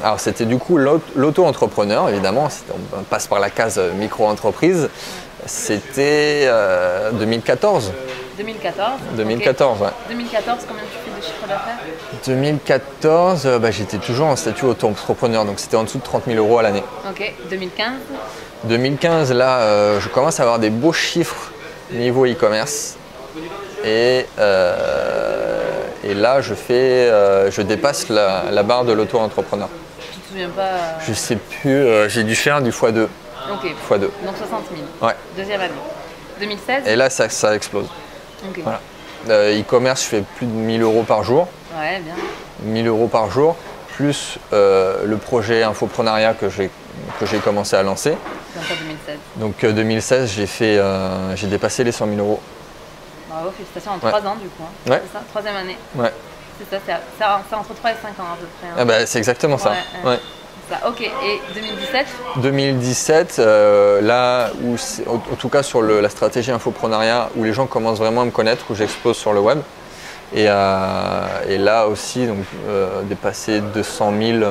Alors c'était du coup l'auto-entrepreneur, évidemment, on passe par la case micro-entreprise, c'était 2014. 2014. 2014, ouais. 2014, combien tu fais de chiffre d'affaires? 2014, j'étais toujours en statut auto-entrepreneur, donc c'était en dessous de 30 000 € à l'année. Ok, 2015? 2015, là, je commence à avoir des beaux chiffres niveau e-commerce. Et là, je dépasse la barre de l'auto-entrepreneur. Tu te souviens pas? Je sais plus, j'ai dû faire du x2. Ok. x2. Donc 60 000. Ouais. Deuxième année. 2016? Et là, ça explose. Ok. Voilà. E-commerce, je fais plus de 1 000 € par jour. Ouais, bien. 1 000 € par jour, plus le projet infoprenariat que j'ai commencé à lancer. C'est en 2016. Donc 2016, j'ai dépassé les 100 000 €. Bravo, félicitations, en 3 ans du coup. Hein. Ouais. C'est ça, 3e année. Ouais. C'est ça, c'est entre 3 et 5 ans à peu près. Hein. Ah bah, c'est exactement ça. Ouais. Ça. Ok, et 2017? 2017, là où, en tout cas sur la stratégie infoprenariat, où les gens commencent vraiment à me connaître, où j'expose sur le web. Et là aussi, donc, dépasser 200 000,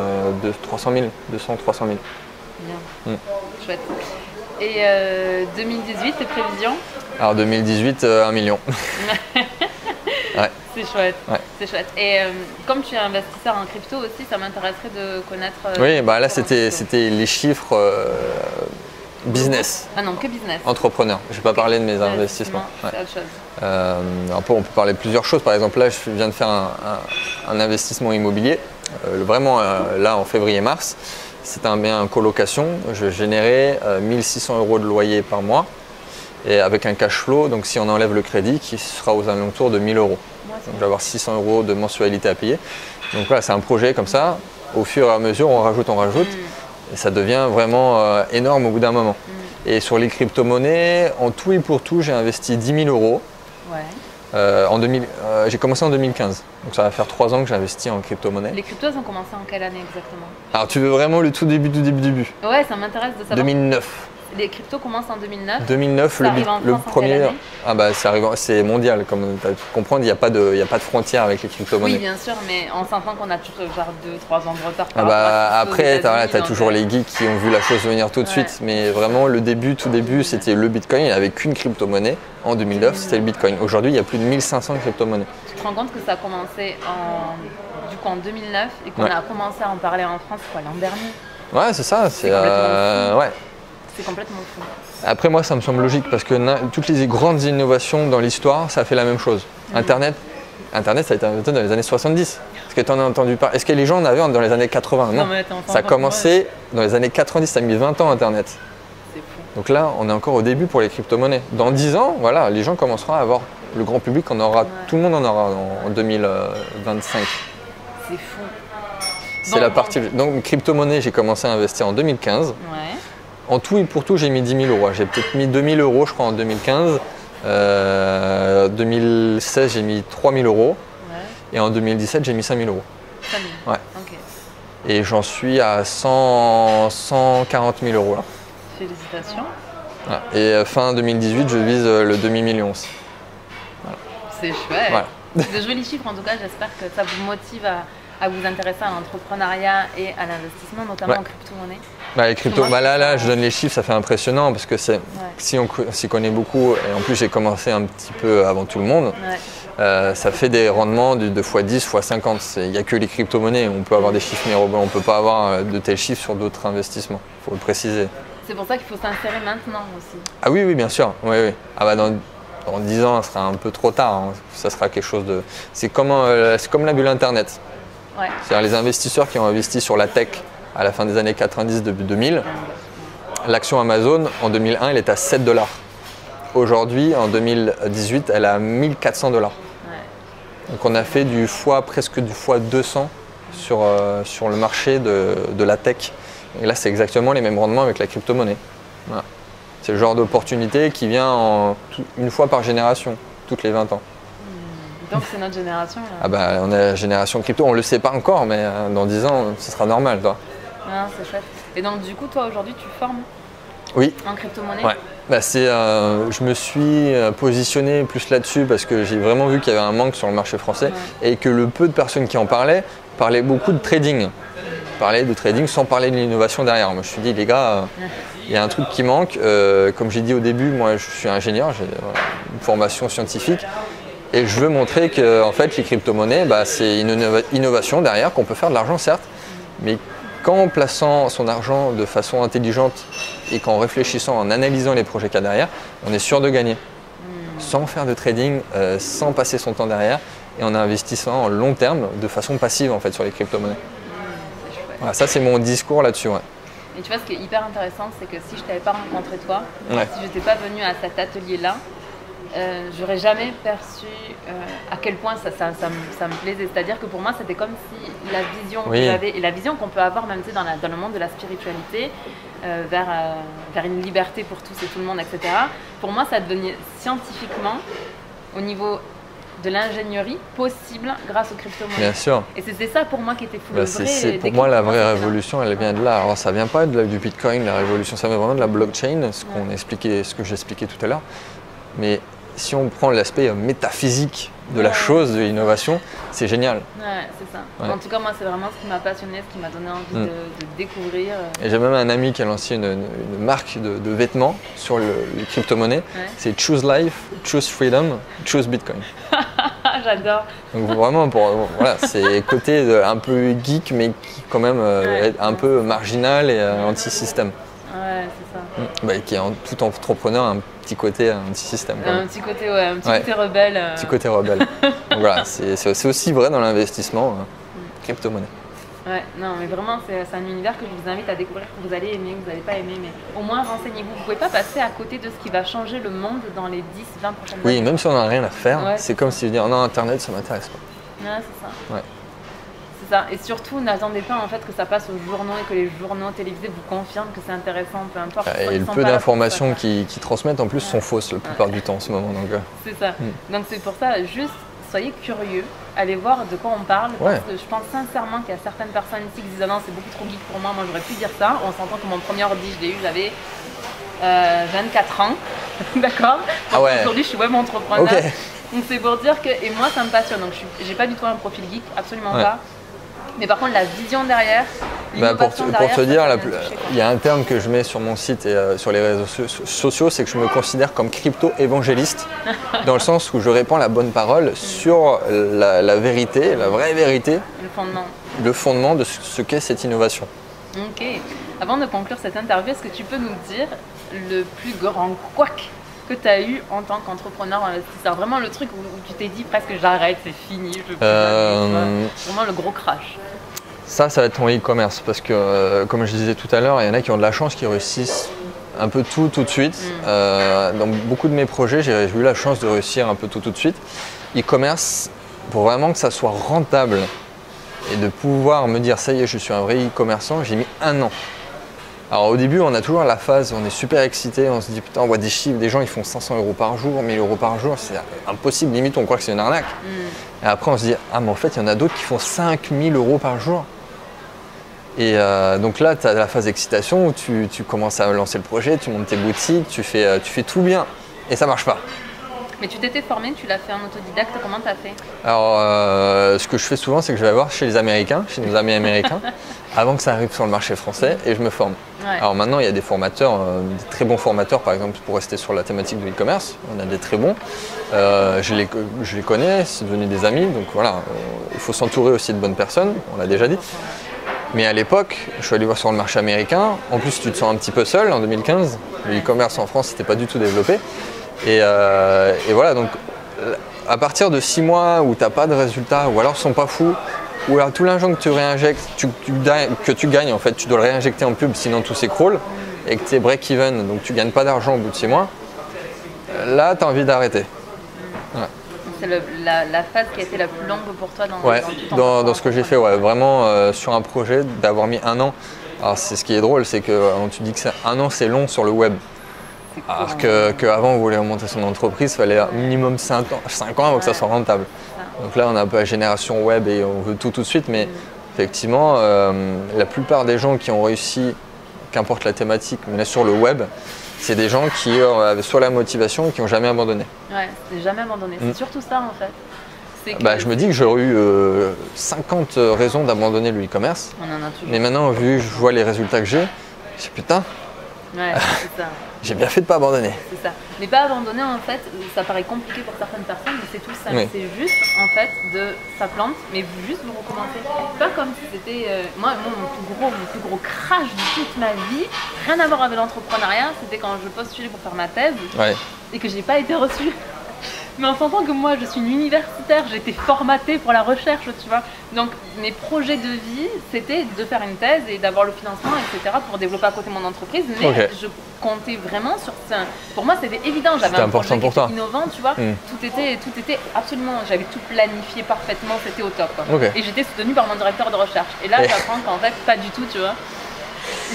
300 000, 200, 300 000. Bien, chouette. Et 2018, tes prévisions? Alors 2018, 1 million. Ouais. C'est chouette. Ouais. C'est chouette. Et comme tu es investisseur en crypto aussi, ça m'intéresserait de connaître. Oui, bah là c'était les chiffres business. Ah non, que business. Entrepreneur. Je vais pas parler de mes investissements. C'est autre chose. Après, on peut parler de plusieurs choses. Par exemple, là, je viens de faire un investissement immobilier. Vraiment, là, en février-mars. C'était un bien en colocation. Je générais 1 600 € de loyer par mois. Et avec un cash flow, donc si on enlève le crédit, qui sera aux alentours de 1 000 €. Donc je vais avoir 600 € de mensualité à payer. Donc voilà, c'est un projet comme ça. Au fur et à mesure, on rajoute. Et ça devient vraiment énorme au bout d'un moment. Et sur les crypto-monnaies, en tout et pour tout, j'ai investi 10 000 €. Ouais. J'ai commencé en 2015. Donc ça va faire 3 ans que j'ai investi en crypto-monnaie. Les cryptos ont commencé en quelle année exactement? Alors tu veux vraiment le tout début du début? Ouais, ça m'intéresse de savoir. 2009. Les cryptos commencent en 2009. 2009, le premier. Ah bah c'est mondial, comme tu as pu comprendre, il n'y a pas de frontière avec les crypto-monnaies. Oui, bien sûr, mais on s'entend qu'on a toujours genre 2-3 ans de retard. Après, tu as toujours les geeks qui ont vu la chose venir tout de suite, mais vraiment le tout début, c'était le Bitcoin. Il n'y avait qu'une crypto-monnaie. En 2009, c'était le Bitcoin. Aujourd'hui, il y a plus de 1500 crypto-monnaies. Tu te rends compte que ça a commencé en 2009 et qu'on a commencé à en parler en France l'an dernier? Ouais, c'est ça. C'est complètement fou. Après, moi, ça me semble logique parce que toutes les grandes innovations dans l'histoire, ça a fait la même chose. Internet, ça a été inventé dans les années 70. que tu en as entendu parler. Est-ce que les gens en avaient dans les années 80? Non, mais ça a commencé dans les années 90, ça a mis 20 ans Internet. C'est fou. Donc là, on est encore au début pour les crypto-monnaies. Dans 10 ans, voilà, les gens commenceront à avoir, le grand public en aura, tout le monde en aura en 2025. C'est fou. C'est la partie. Donc, crypto-monnaie, j'ai commencé à investir en 2015. Ouais. En tout et pour tout, j'ai mis 10 000 euros. J'ai peut-être mis 2 000 euros, je crois, en 2015. 2016, j'ai mis 3 000 euros. Ouais. Et en 2017, j'ai mis 5 000 euros. 5 000. Ouais. Ok. Et j'en suis à 140 000 euros là. Félicitations. Voilà. Et fin 2018, je vise le demi-million aussi. C'est chouette. Voilà. De jolis chiffres en tout cas, j'espère que ça vous motive à vous intéresser à l'entrepreneuriat et à l'investissement, notamment en crypto-monnaie. Les cryptos, là, je donne les chiffres, ça fait impressionnant parce que si on s'y connaît beaucoup, et en plus j'ai commencé un petit peu avant tout le monde, ça fait des rendements de x10, x50. Il n'y a que les crypto-monnaies, on peut avoir des chiffres mirobolants, on ne peut pas avoir de tels chiffres sur d'autres investissements, il faut le préciser. C'est pour ça qu'il faut s'insérer maintenant aussi. Ah oui, bien sûr. Oui. Ah bah dans 10 ans, ça sera un peu trop tard, hein. Ça sera quelque chose de... C'est comme la bulle Internet. Ouais. C'est-à-dire les investisseurs qui ont investi sur la tech à la fin des années 90, début 2000, l'action Amazon en 2001, elle est à 7 $. Aujourd'hui, en 2018, elle est à 1 400 $. Ouais. Donc on a fait presque du fois 200 sur le marché de la tech. Et là, c'est exactement les mêmes rendements avec la crypto-monnaie. Voilà. C'est le genre d'opportunité qui vient une fois par génération, toutes les 20 ans. Donc c'est notre génération là. Ah bah on est la génération crypto, on ne le sait pas encore, mais dans 10 ans, ce sera normal, toi. Ah, c'est chouette. Et donc du coup, toi aujourd'hui, tu formes Oui. en crypto-monnaie? Ouais. Bah, je me suis positionné plus là-dessus parce que j'ai vraiment vu qu'il y avait un manque sur le marché français et que le peu de personnes qui en parlaient beaucoup de trading. Parlaient de trading sans parler de l'innovation derrière. Moi je me suis dit, les gars, il y a un truc qui manque. Comme j'ai dit au début, moi je suis ingénieur, j'ai une formation scientifique. Et je veux montrer que en fait, les crypto-monnaies, c'est une innovation derrière, qu'on peut faire de l'argent certes, mais qu'en plaçant son argent de façon intelligente et qu'en réfléchissant, en analysant les projets qu'il y a derrière, on est sûr de gagner. Sans faire de trading, sans passer son temps derrière et en investissant en long terme de façon passive en fait sur les crypto-monnaies. Voilà, ça c'est mon discours là-dessus. Ouais. Et tu vois, ce qui est hyper intéressant, c'est que si je t'avais pas rencontré toi, si je n'étais pas venue à cet atelier-là, j'aurais jamais perçu à quel point ça me plaisait. C'est-à-dire que pour moi, c'était comme si la vision que j'avais et la vision qu'on peut avoir même dans le monde de la spiritualité vers une liberté pour tous et tout le monde, etc. Pour moi, ça devenait scientifiquement, au niveau de l'ingénierie, possible grâce aux crypto-monnaies. Bien sûr. Et c'était ça pour moi qui était fou. Pour moi, la vraie révolution, elle vient de là. Alors, ça vient pas du Bitcoin, la révolution, ça vient vraiment de la blockchain, ce que j'expliquais tout à l'heure. Mais si on prend l'aspect métaphysique de la chose, de l'innovation, c'est génial. Ouais, c'est ça. Ouais. En tout cas, moi, c'est vraiment ce qui m'a passionné, ce qui m'a donné envie de découvrir. Et j'ai même un ami qui a lancé une marque de vêtements sur les crypto-monnaies. Ouais. C'est Choose Life, Choose Freedom, Choose Bitcoin. J'adore. Donc vraiment, c'est côté un peu geek, mais qui quand même est un peu marginal et anti-système. Ouais, c'est ça. Qui est tout entrepreneur un petit côté anti-système. Un petit côté rebelle. Un petit côté rebelle. Donc voilà, c'est aussi vrai dans l'investissement crypto-monnaie. Ouais, non, mais vraiment, c'est un univers que je vous invite à découvrir, que vous allez aimer, que vous n'allez pas aimer, mais au moins renseignez-vous. Vous ne pouvez pas passer à côté de ce qui va changer le monde dans les 10-20 prochaines années. Oui, même si on n'a rien à faire, c'est comme si je dis non, Internet, ça ne m'intéresse pas. Ouais, c'est ça. Ouais. C'est ça. Et surtout, n'attendez pas en fait que ça passe aux journaux et que les journaux télévisés vous confirment que c'est intéressant, peu importe. Et le peu d'informations qui transmettent en plus sont fausses la plupart du temps en ce moment. C'est ça. Donc c'est pour ça, juste soyez curieux, allez voir de quoi on parle. Parce que je pense sincèrement qu'il y a certaines personnes ici qui disent ah non, c'est beaucoup trop geek pour moi, j'aurais pu dire ça. On s'entend que mon premier ordi, je l'ai eu, j'avais 24 ans. D'accord. Aujourd'hui, je suis web entrepreneur. Okay. Donc c'est pour dire que, et moi ça me passionne, donc j'ai pas du tout un profil geek, absolument pas. Mais par contre, la vision derrière, pour te dire, il y a un terme que je mets sur mon site et sur les réseaux sociaux, c'est que je me considère comme crypto-évangéliste, dans le sens où je répands la bonne parole sur la vérité, la vraie vérité, le fondement de ce qu'est cette innovation. Ok. Avant de conclure cette interview, est-ce que tu peux nous dire le plus grand couac que tu as eu en tant qu'entrepreneur investisseur? Vraiment le truc où tu t'es dit presque j'arrête, c'est fini, je peux plus jamais, vraiment le gros crash. Ça va être en e-commerce parce que, comme je disais tout à l'heure, il y en a qui ont de la chance, qui réussissent un peu tout de suite. Dans beaucoup de mes projets, j'ai eu la chance de réussir un peu tout de suite. E-commerce, pour vraiment que ça soit rentable et de pouvoir me dire ça y est, je suis un vrai e-commerçant, j'ai mis 1 an. Alors au début, on a toujours la phase, on est super excité, on se dit putain, on voit des chiffres, des gens ils font 500 € par jour, 1000 € par jour, c'est impossible, limite on croit que c'est une arnaque. Et après on se dit, ah mais en fait il y en a d'autres qui font 5000 € par jour. Et donc là, tu as la phase d'excitation où tu commences à lancer le projet, tu montes tes boutiques, tu fais tout bien et ça marche pas. Mais tu t'étais formé, tu l'as fait en autodidacte, comment tu as fait? Alors, ce que je fais souvent, c'est que je vais voir chez les Américains, chez nos amis américains, avant que ça arrive sur le marché français, et je me forme. Ouais. Alors maintenant, il y a des formateurs, des très bons formateurs, par exemple, pour rester sur la thématique de l'e-commerce. On a des très bons. Je les connais, c'est devenu des amis, donc voilà, il faut s'entourer aussi de bonnes personnes, on l'a déjà dit. Mais à l'époque, je suis allé voir sur le marché américain. En plus, tu te sens un petit peu seul en 2015. Le e-commerce en France, n'était pas du tout développé. Et voilà, donc à partir de 6 mois où tu n'as pas de résultats, ou alors ils sont pas fous, ou alors tout l'argent que tu réinjectes, que tu gagnes en fait, tu dois le réinjecter en pub, sinon tout s'écroule, et que tu es break-even, donc tu ne gagnes pas d'argent au bout de 6 mois, là tu as envie d'arrêter. Ouais. C'est la phase qui a été la plus longue pour toi dans ce que j'ai fait, ouais, vraiment sur un projet, d'avoir mis 1 an. Alors c'est ce qui est drôle, c'est que tu dis que 1 an c'est long sur le web. Alors qu'avant, on voulait monter son entreprise, il fallait minimum 5 ans avant que ça soit rentable. Donc là, on est un peu la génération web et on veut tout de suite, mais effectivement, la plupart des gens qui ont réussi, qu'importe la thématique, mais là sur le web, c'est des gens qui avaient soit la motivation et qui n'ont jamais abandonné. Ouais, c'est jamais abandonné. C'est surtout ça en fait. Je me dis que j'aurais eu 50 raisons d'abandonner le e-commerce. Mais maintenant, vu que je vois les résultats que j'ai, je dis putain. Ouais, c'est ça. J'ai bien fait de ne pas abandonner. C'est ça. Mais pas abandonner, en fait, ça paraît compliqué pour certaines personnes, mais c'est tout ça. Oui. C'est juste, en fait, ça plante, mais juste vous recommencez. Pas comme si c'était... Moi, mon plus gros crash de toute ma vie, rien à voir avec l'entrepreneuriat, c'était quand je postulais pour faire ma thèse et que j'ai pas été reçue. Mais en sentant que moi, je suis une universitaire, j'ai été formatée pour la recherche, tu vois. Donc, mes projets de vie, c'était de faire une thèse et d'avoir le financement, etc. pour développer à côté mon entreprise. Mais je comptais vraiment sur ça. Pour moi, c'était évident. J'avais un projet qui était innovant, tu vois. Tout était absolument... J'avais tout planifié parfaitement, c'était au top. Et j'étais soutenue par mon directeur de recherche. Et là, j'apprends qu'en fait, pas du tout, tu vois.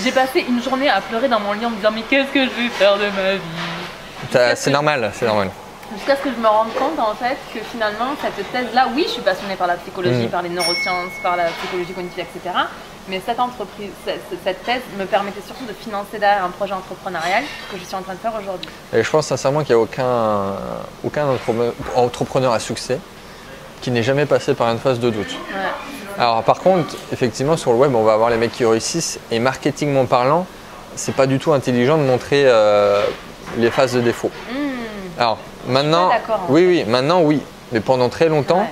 J'ai passé une journée à pleurer dans mon lit en me disant « Mais qu'est-ce que je vais faire de ma vie ?» C'est normal, c'est normal. Jusqu'à ce que je me rende compte en fait que finalement cette thèse-là, oui, je suis passionnée par la psychologie, par les neurosciences, par la psychologie cognitive, etc. Mais cette thèse me permettait surtout de financer derrière un projet entrepreneurial que je suis en train de faire aujourd'hui. Et je pense sincèrement qu'il n'y a aucun entrepreneur à succès qui n'est jamais passé par une phase de doute. Alors par contre, effectivement sur le web, on va avoir les mecs qui réussissent et marketingment parlant, c'est pas du tout intelligent de montrer les phases de défaut. Alors maintenant, maintenant oui, mais pendant très longtemps,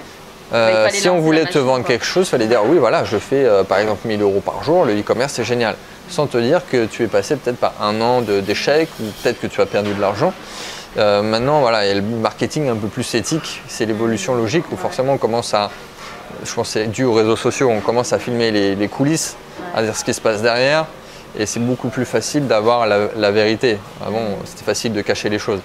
si on voulait te vendre quelque chose, il fallait dire oui voilà, je fais par exemple 1000 € par jour, le e-commerce c'est génial, sans te dire que tu es passé peut-être par 1 an d'échec ou peut-être que tu as perdu de l'argent. Maintenant voilà, il y a le marketing un peu plus éthique, c'est l'évolution logique où forcément on commence à, je pense que c'est dû aux réseaux sociaux, on commence à filmer les coulisses, à dire ce qui se passe derrière. Et c'est beaucoup plus facile d'avoir la vérité. Avant, c'était facile de cacher les choses.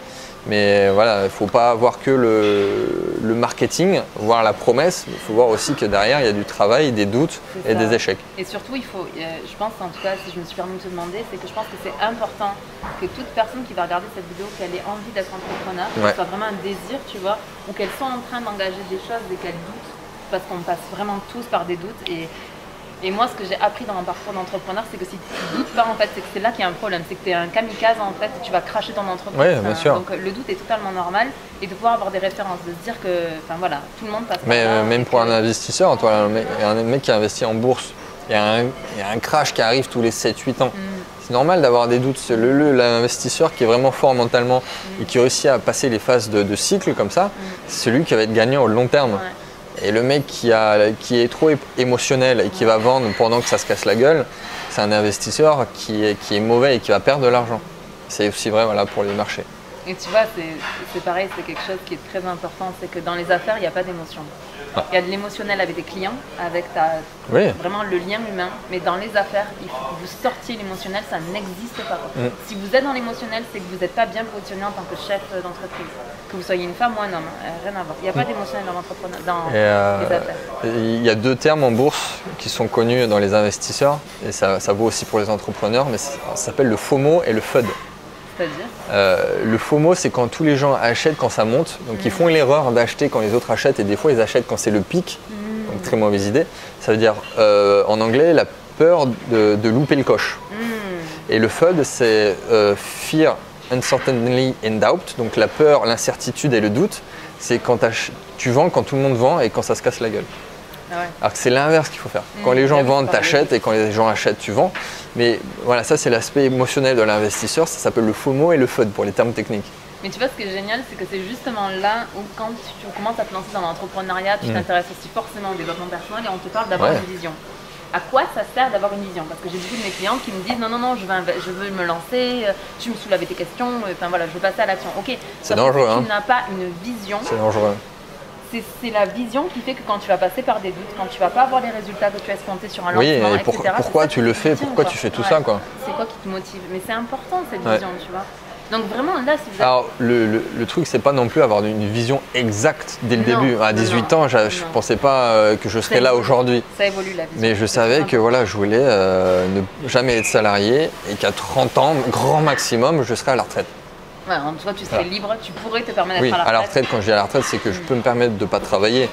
Mais voilà, il ne faut pas voir que le marketing, voir la promesse. Il faut voir aussi que derrière, il y a du travail, des doutes et des échecs. Et surtout, il faut, je pense en tout cas, si je me suis permis de te demander, c'est que je pense que c'est important que toute personne qui va regarder cette vidéo, qu'elle ait envie d'être entrepreneur, que ce soit vraiment un désir, tu vois, ou qu'elle soit en train d'engager des choses et qu'elle doute, parce qu'on passe vraiment tous par des doutes. Et moi, ce que j'ai appris dans mon parcours d'entrepreneur, c'est que si tu doutes pas, en fait, c'est là qu'il y a un problème. C'est que tu es un kamikaze, en fait, et tu vas cracher ton entreprise. Oui, bien sûr. Donc, le doute est totalement normal. Et de pouvoir avoir des références, de se dire que, enfin voilà, tout le monde passe par là. Mais même pour un investisseur, toi, un mec qui investit en bourse, il y a un crash qui arrive tous les 7-8 ans. C'est normal d'avoir des doutes. L'investisseur qui est vraiment fort mentalement et qui réussit à passer les phases de cycle comme ça, c'est celui qui va être gagnant au long terme. Et le mec qui est trop émotionnel et qui va vendre pendant que ça se casse la gueule, c'est un investisseur qui est mauvais et qui va perdre de l'argent. C'est aussi vrai voilà, pour les marchés. Et tu vois, c'est pareil, c'est quelque chose qui est très important, c'est que dans les affaires, il n'y a pas d'émotion. Il y a de l'émotionnel avec des clients, avec vraiment le lien humain, mais dans les affaires, il faut que vous sortiez l'émotionnel, ça n'existe pas. Si vous êtes dans l'émotionnel, c'est que vous n'êtes pas bien positionné en tant que chef d'entreprise. Que vous soyez une femme ou un homme, rien à voir. Il n'y a pas d'émotionnel dans les affaires. Il y a 2 termes en bourse qui sont connus dans les investisseurs, et ça vaut aussi pour les entrepreneurs, mais ça s'appelle le FOMO et le FUD. C'est-à-dire le FOMO, c'est quand tous les gens achètent quand ça monte. Donc ils font l'erreur d'acheter quand les autres achètent et des fois ils achètent quand c'est le pic. Donc très mauvaise idée. Ça veut dire en anglais la peur de louper le coche. Et le FUD, c'est Fear, Uncertainty and Doubt. Donc la peur, l'incertitude et le doute. C'est quand tu vends quand tout le monde vend et quand ça se casse la gueule. Ah ouais. Alors que c'est l'inverse qu'il faut faire. Quand les gens vendent, tu achètes, et quand les gens achètent, tu vends. Mais voilà, ça c'est l'aspect émotionnel de l'investisseur, ça s'appelle le FOMO et le FUD pour les termes techniques. Mais tu vois, ce qui est génial, c'est que c'est justement là où quand tu commences à te lancer dans l'entrepreneuriat, tu t'intéresses aussi forcément au développement personnel et on te parle d'avoir une vision. À quoi ça sert d'avoir une vision? Parce que j'ai beaucoup de mes clients qui me disent non, je veux me lancer, tu me saoules avec tes questions, enfin voilà, je veux passer à l'action. Ok, c'est dangereux. Tu n'as pas une vision. C'est dangereux. C'est la vision qui fait que quand tu vas passer par des doutes, quand tu vas pas avoir les résultats que tu as escomptés sur un lancement, et etc. Pourquoi tu le fais? Pourquoi tu fais tout ça, quoi? C'est quoi qui te motive? Mais c'est important cette vision, tu vois. Donc vraiment là, si vous avez... Alors le truc, c'est pas non plus avoir une vision exacte dès le début. À 18 ans, je pensais pas que je serais là aujourd'hui. Ça évolue la vision. Mais je savais que voilà, je voulais ne jamais être salarié et qu'à 30 ans, grand maximum, je serais à la retraite. Ouais, en tout cas, tu serais libre, tu pourrais te permettre d'être à la retraite. Quand je dis à la retraite, c'est que je peux me permettre de ne pas travailler.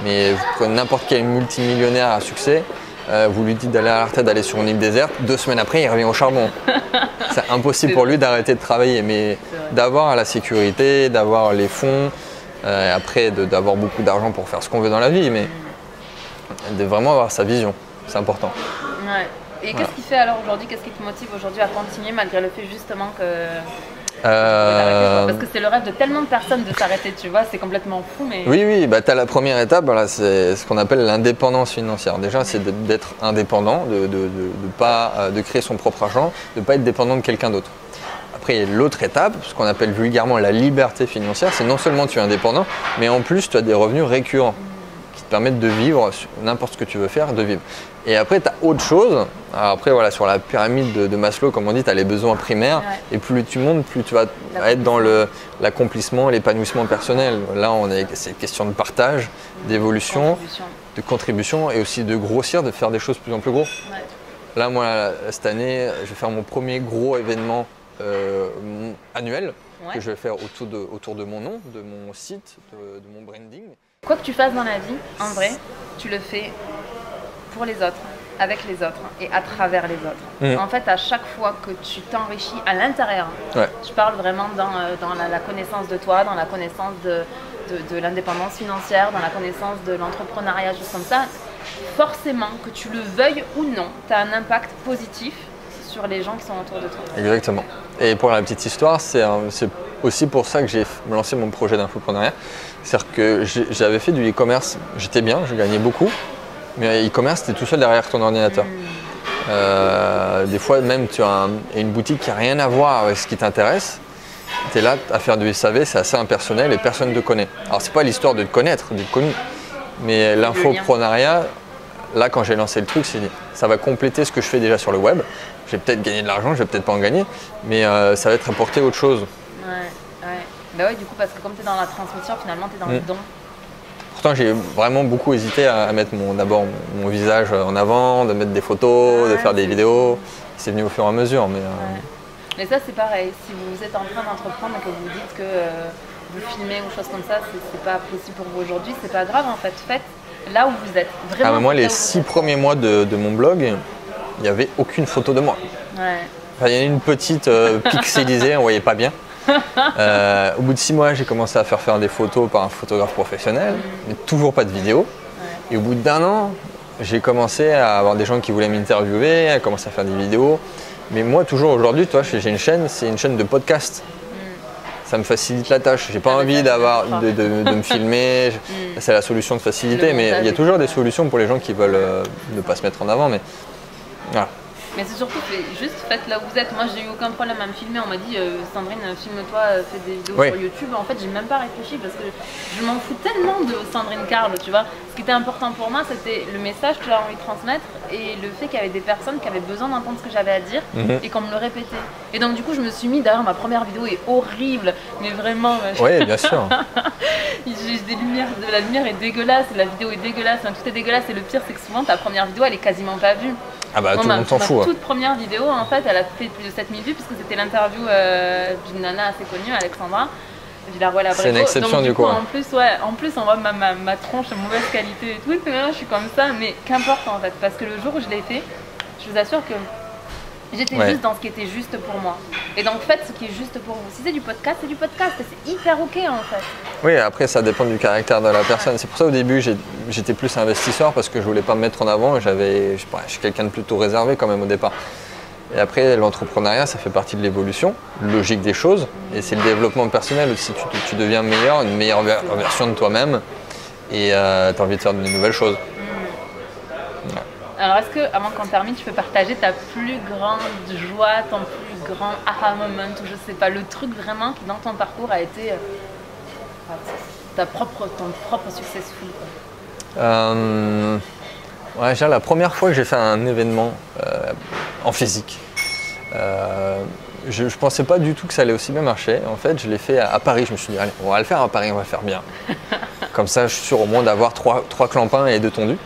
Mais vous prenez n'importe quel multimillionnaire à succès, vous lui dites d'aller à la retraite, d'aller sur une île déserte, 2 semaines après, il revient au charbon. C'est impossible pour lui d'arrêter de travailler, mais d'avoir la sécurité, d'avoir les fonds, après d'avoir beaucoup d'argent pour faire ce qu'on veut dans la vie, mais de vraiment avoir sa vision, c'est important. Ouais. Et qu'est-ce qui fait alors aujourd'hui, qu'est-ce qui te motive aujourd'hui à continuer malgré le fait justement que... Parce que c'est le rêve de tellement de personnes de s'arrêter, tu vois, c'est complètement fou. Mais... Oui, bah, tu as la première étape, voilà, c'est ce qu'on appelle l'indépendance financière. Déjà, c'est d'être indépendant, de créer son propre argent, de ne pas être dépendant de quelqu'un d'autre. Après, l'autre étape, ce qu'on appelle vulgairement la liberté financière, c'est non seulement tu es indépendant, mais en plus tu as des revenus récurrents qui te permettent de vivre n'importe ce que tu veux faire, de vivre. Et après, tu as autre chose. Alors après, voilà, sur la pyramide de Maslow, comme on dit, tu as les besoins primaires. Et plus tu montes, plus tu vas être dans l'accomplissement, l'épanouissement personnel. Là, c'est question de partage, d'évolution, de contribution et aussi de grossir, de faire des choses de plus en plus gros. Ouais. Là, moi, cette année, je vais faire mon premier gros événement annuel que je vais faire autour de mon nom, de mon site, de mon branding. Quoi que tu fasses dans la vie, en vrai, tu le fais pour les autres, avec les autres et à travers les autres. En fait, à chaque fois que tu t'enrichis à l'intérieur, je parle vraiment dans la connaissance de toi, dans la connaissance de l'indépendance financière, dans la connaissance de l'entrepreneuriat, juste comme ça, forcément, que tu le veuilles ou non, tu as un impact positif sur les gens qui sont autour de toi. Exactement. Et pour la petite histoire, c'est aussi pour ça que j'ai lancé mon projet d'infopreneuriat. C'est-à-dire que j'avais fait du e-commerce, j'étais bien, je gagnais beaucoup. Mais e-commerce, tu es tout seul derrière ton ordinateur. Des fois, même, tu as une boutique qui n'a rien à voir avec ce qui t'intéresse. Tu es là à faire du SAV, c'est assez impersonnel et personne ne te connaît. Alors, c'est pas l'histoire de te connaître, d'être connu. Mais l'infopreneuriat, là, quand j'ai lancé le truc, ça va compléter ce que je fais déjà sur le web. Je vais peut-être gagner de l'argent, je vais peut-être pas en gagner, mais ça va être apporter autre chose. Bah ouais, du coup, parce que comme tu es dans la transmission, finalement, tu es dans le don. Pourtant, j'ai vraiment beaucoup hésité à mettre d'abord mon visage en avant, de mettre des photos, de faire des vidéos. C'est venu au fur et à mesure. Mais ça, c'est pareil. Si vous êtes en train d'entreprendre et que vous dites que vous filmez ou choses comme ça, c'est pas possible pour vous aujourd'hui, c'est pas grave en fait. Faites là où vous êtes. Vraiment. Moi, les 6 premiers mois de mon blog, il n'y avait aucune photo de moi. Enfin, il y en a une petite pixelisée, on ne voyait pas bien. Au bout de 6 mois, j'ai commencé à faire des photos par un photographe professionnel, mais toujours pas de vidéo. Et au bout d'1 an, j'ai commencé à avoir des gens qui voulaient m'interviewer, à commencer à faire des vidéos. Mais moi, toujours aujourd'hui, j'ai une chaîne, c'est une chaîne de podcast. Ça me facilite la tâche. J'ai pas envie de me filmer. C'est la solution de facilité, mais il y a toujours des solutions pour les gens qui veulent ne pas se mettre en avant. Mais voilà. Mais c'est surtout, juste faites là où vous êtes. Moi, j'ai eu aucun problème à me filmer. On m'a dit, Sandrine, filme-toi, fais des vidéos sur YouTube. En fait, j'ai même pas réfléchi parce que je m'en fous tellement de Sandrine Carle, tu vois. Ce qui était important pour moi, c'était le message que j'avais envie de transmettre et le fait qu'il y avait des personnes qui avaient besoin d'entendre ce que j'avais à dire et qu'on me le répétait. Et donc, du coup, je me suis mis, d'ailleurs, ma première vidéo est horrible, mais vraiment. Oui, bien sûr. J'ai des lumières, la lumière est dégueulasse, la vidéo est dégueulasse, tout est dégueulasse. Et le pire, c'est que souvent, ta première vidéo, elle est quasiment pas vue. Ah bah tout le monde s'en fout. Ma toute première vidéo, en fait, elle a fait plus de 7000 vues puisque c'était l'interview d'une nana assez connue, Alexandra Villaroy-Labréco. C'est une exception. Donc, du coup. En plus, on voit ma tronche de mauvaise qualité et tout. Et je suis comme ça, mais qu'importe en fait, parce que le jour où je l'ai fait, je vous assure que j'étais juste dans ce qui était juste pour moi. Et donc faites ce qui est juste pour vous. Si c'est du podcast, c'est du podcast. Et c'est hyper ok en fait. Oui, après ça dépend du caractère de la personne. C'est pour ça au début j'étais plus investisseur parce que je voulais pas me mettre en avant. Je suis quelqu'un de plutôt réservé quand même au départ. Et après l'entrepreneuriat, ça fait partie de l'évolution logique des choses. Et c'est le développement personnel aussi. Tu deviens meilleur, une meilleure version de toi-même. Et tu as envie de faire de nouvelles choses. Alors, est-ce que, avant qu'on termine, tu peux partager ta plus grande joie, ton plus grand aha moment, ou je sais pas, le truc vraiment qui dans ton parcours a été ton propre successful déjà, la première fois que j'ai fait un événement en physique, je pensais pas du tout que ça allait aussi bien marcher. En fait, je l'ai fait à Paris. Je me suis dit, allez, on va le faire à Paris, on va le faire bien. Comme ça, je suis sûr au moins d'avoir 3 clampins et 2 tondus.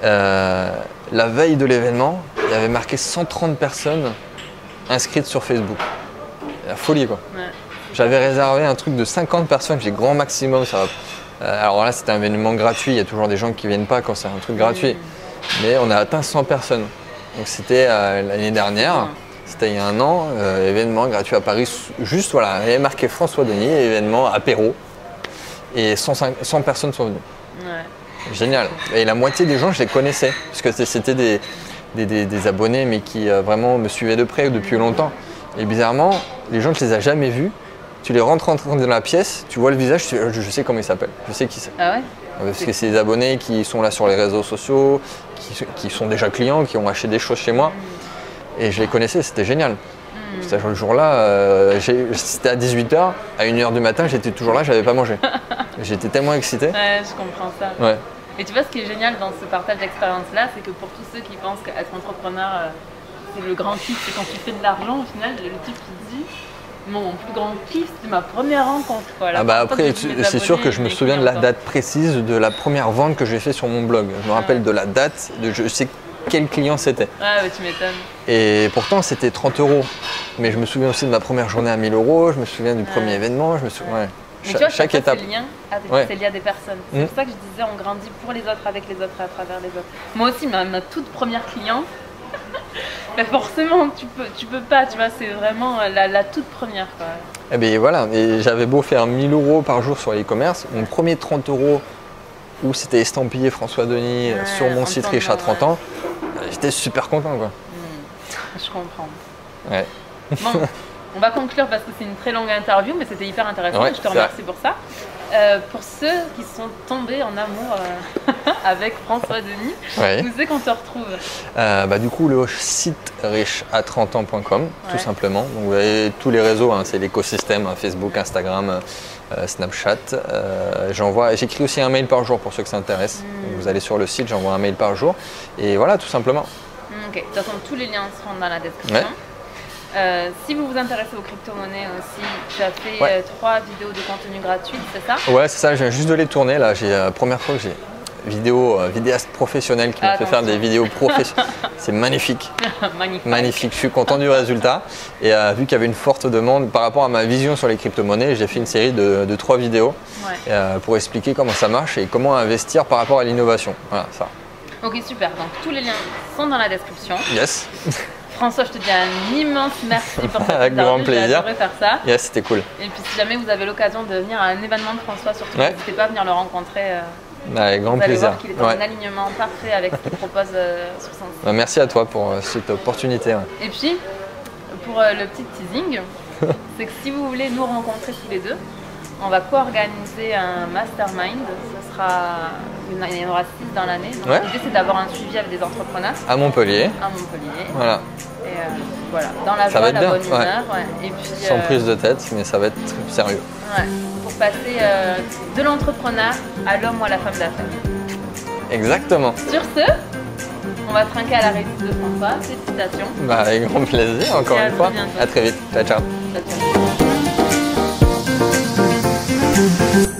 La veille de l'événement, il y avait marqué 130 personnes inscrites sur Facebook. La folie quoi. Ouais. J'avais réservé un truc de 50 personnes, j'ai grand maximum. Alors là, c'était un événement gratuit, il y a toujours des gens qui ne viennent pas quand c'est un truc gratuit. Mais on a atteint 100 personnes. Donc c'était l'année dernière, c'était il y a un an, événement gratuit à Paris. Juste voilà, il y avait marqué François Denis, événement apéro. Et 100 personnes sont venues. Ouais. Génial. Et la moitié des gens, je les connaissais. Parce que c'était des abonnés, mais qui vraiment me suivaient de près depuis longtemps. Et bizarrement, les gens, je les ai jamais vus. Tu les rentres dans la pièce, tu vois le visage, je sais comment ils s'appellent. Je sais qui c'est. Ah ouais? Parce que c'est des abonnés qui sont là sur les réseaux sociaux, qui sont déjà clients, qui ont acheté des choses chez moi. Et je les connaissais, c'était génial. Le jour-là, c'était à 18h, à 1h du matin, j'étais toujours là, je n'avais pas mangé. J'étais tellement excité. Ouais, je comprends ça. Ouais. Et tu vois, ce qui est génial dans ce partage d'expérience-là, c'est que pour tous ceux qui pensent qu'être entrepreneur, c'est le grand kiff, c'est quand tu fais de l'argent, au final, le type qui dit mon plus grand kiff, c'était ma première rencontre. Quoi. Après, c'est sûr que je me souviens de la date précise de la première vente que j'ai fait sur mon blog. Je me rappelle de la date, je sais quel client c'était. Ouais, tu m'étonnes. Et pourtant, c'était 30 €. Mais je me souviens aussi de ma première journée à 1000 €. Je me souviens du premier événement. Je me souviens, mais tu vois, chaque étape. C'est lié à des personnes. C'est pour ça que je disais, on grandit pour les autres, avec les autres, à travers les autres. Moi aussi, ma toute première cliente, forcément, tu peux pas, tu vois, c'est vraiment la toute première. Quoi. Et bien voilà, et j'avais beau faire 1000 € par jour sur l'e-commerce, mon premier 30 € où c'était estampillé François Denis sur mon site riche à 30 ans, j'étais super content quoi. Je comprends. Ouais. Bon, on va conclure parce que c'est une très longue interview, mais c'était hyper intéressant. Je te remercie pour ça. Pour ceux qui sont tombés en amour avec François Denis, où c'est qu'on te retrouve? Du coup, le site richeà30ans.com, tout simplement. Donc, vous avez tous les réseaux, c'est l'écosystème, Facebook, Instagram, Snapchat. J'écris aussi un mail par jour pour ceux que ça intéresse. Donc, vous allez sur le site, j'envoie un mail par jour. Et voilà, tout simplement. Ok, de toute façon, tous les liens seront dans la description. Si vous vous intéressez aux crypto-monnaies aussi, tu as fait 3 vidéos de contenu gratuit, c'est ça? Ouais, c'est ça, je viens juste de les tourner. Là, c'est la première fois que j'ai vidéaste professionnel qui m'a fait faire des vidéos professionnelles. C'est magnifique. Magnifique. Je suis content du résultat. Et vu qu'il y avait une forte demande par rapport à ma vision sur les crypto-monnaies, j'ai fait une série de 3 vidéos pour expliquer comment ça marche et comment investir par rapport à l'innovation. Voilà, ça. Ok, super. Donc, tous les liens sont dans la description. Yes. François, je te dis un immense merci pour cette Avec grand plaisir. J'ai adoré faire ça. Yes, c'était cool. Et puis si jamais vous avez l'occasion de venir à un événement de François, surtout n'hésitez pas à venir le rencontrer. Avec grand vous allez plaisir. voir qu'il est en alignement parfait avec ce qu'il propose sur son site. Merci à toi pour cette opportunité. Et puis, pour le petit teasing, c'est que si vous voulez nous rencontrer tous les deux, on va co-organiser un mastermind. Ce sera il y en aura 6 dans l'année. Donc Ouais. l'idée, c'est d'avoir un suivi avec des entrepreneurs À Montpellier. à Montpellier. Voilà. Et voilà, dans la Ça va joie, être la bien, bonne ouais. humeur. Ouais. Et puis, Sans prise de tête, mais ça va être sérieux. ouais, pour passer de l'entrepreneur à l'homme ou à la femme d'affaires. Exactement. Sur ce, on va trinquer à la réussite de François. Félicitations. Bah, avec grand plaisir, encore Et à une fois. bientôt. À très vite. Ciao, ciao. Ciao, ciao.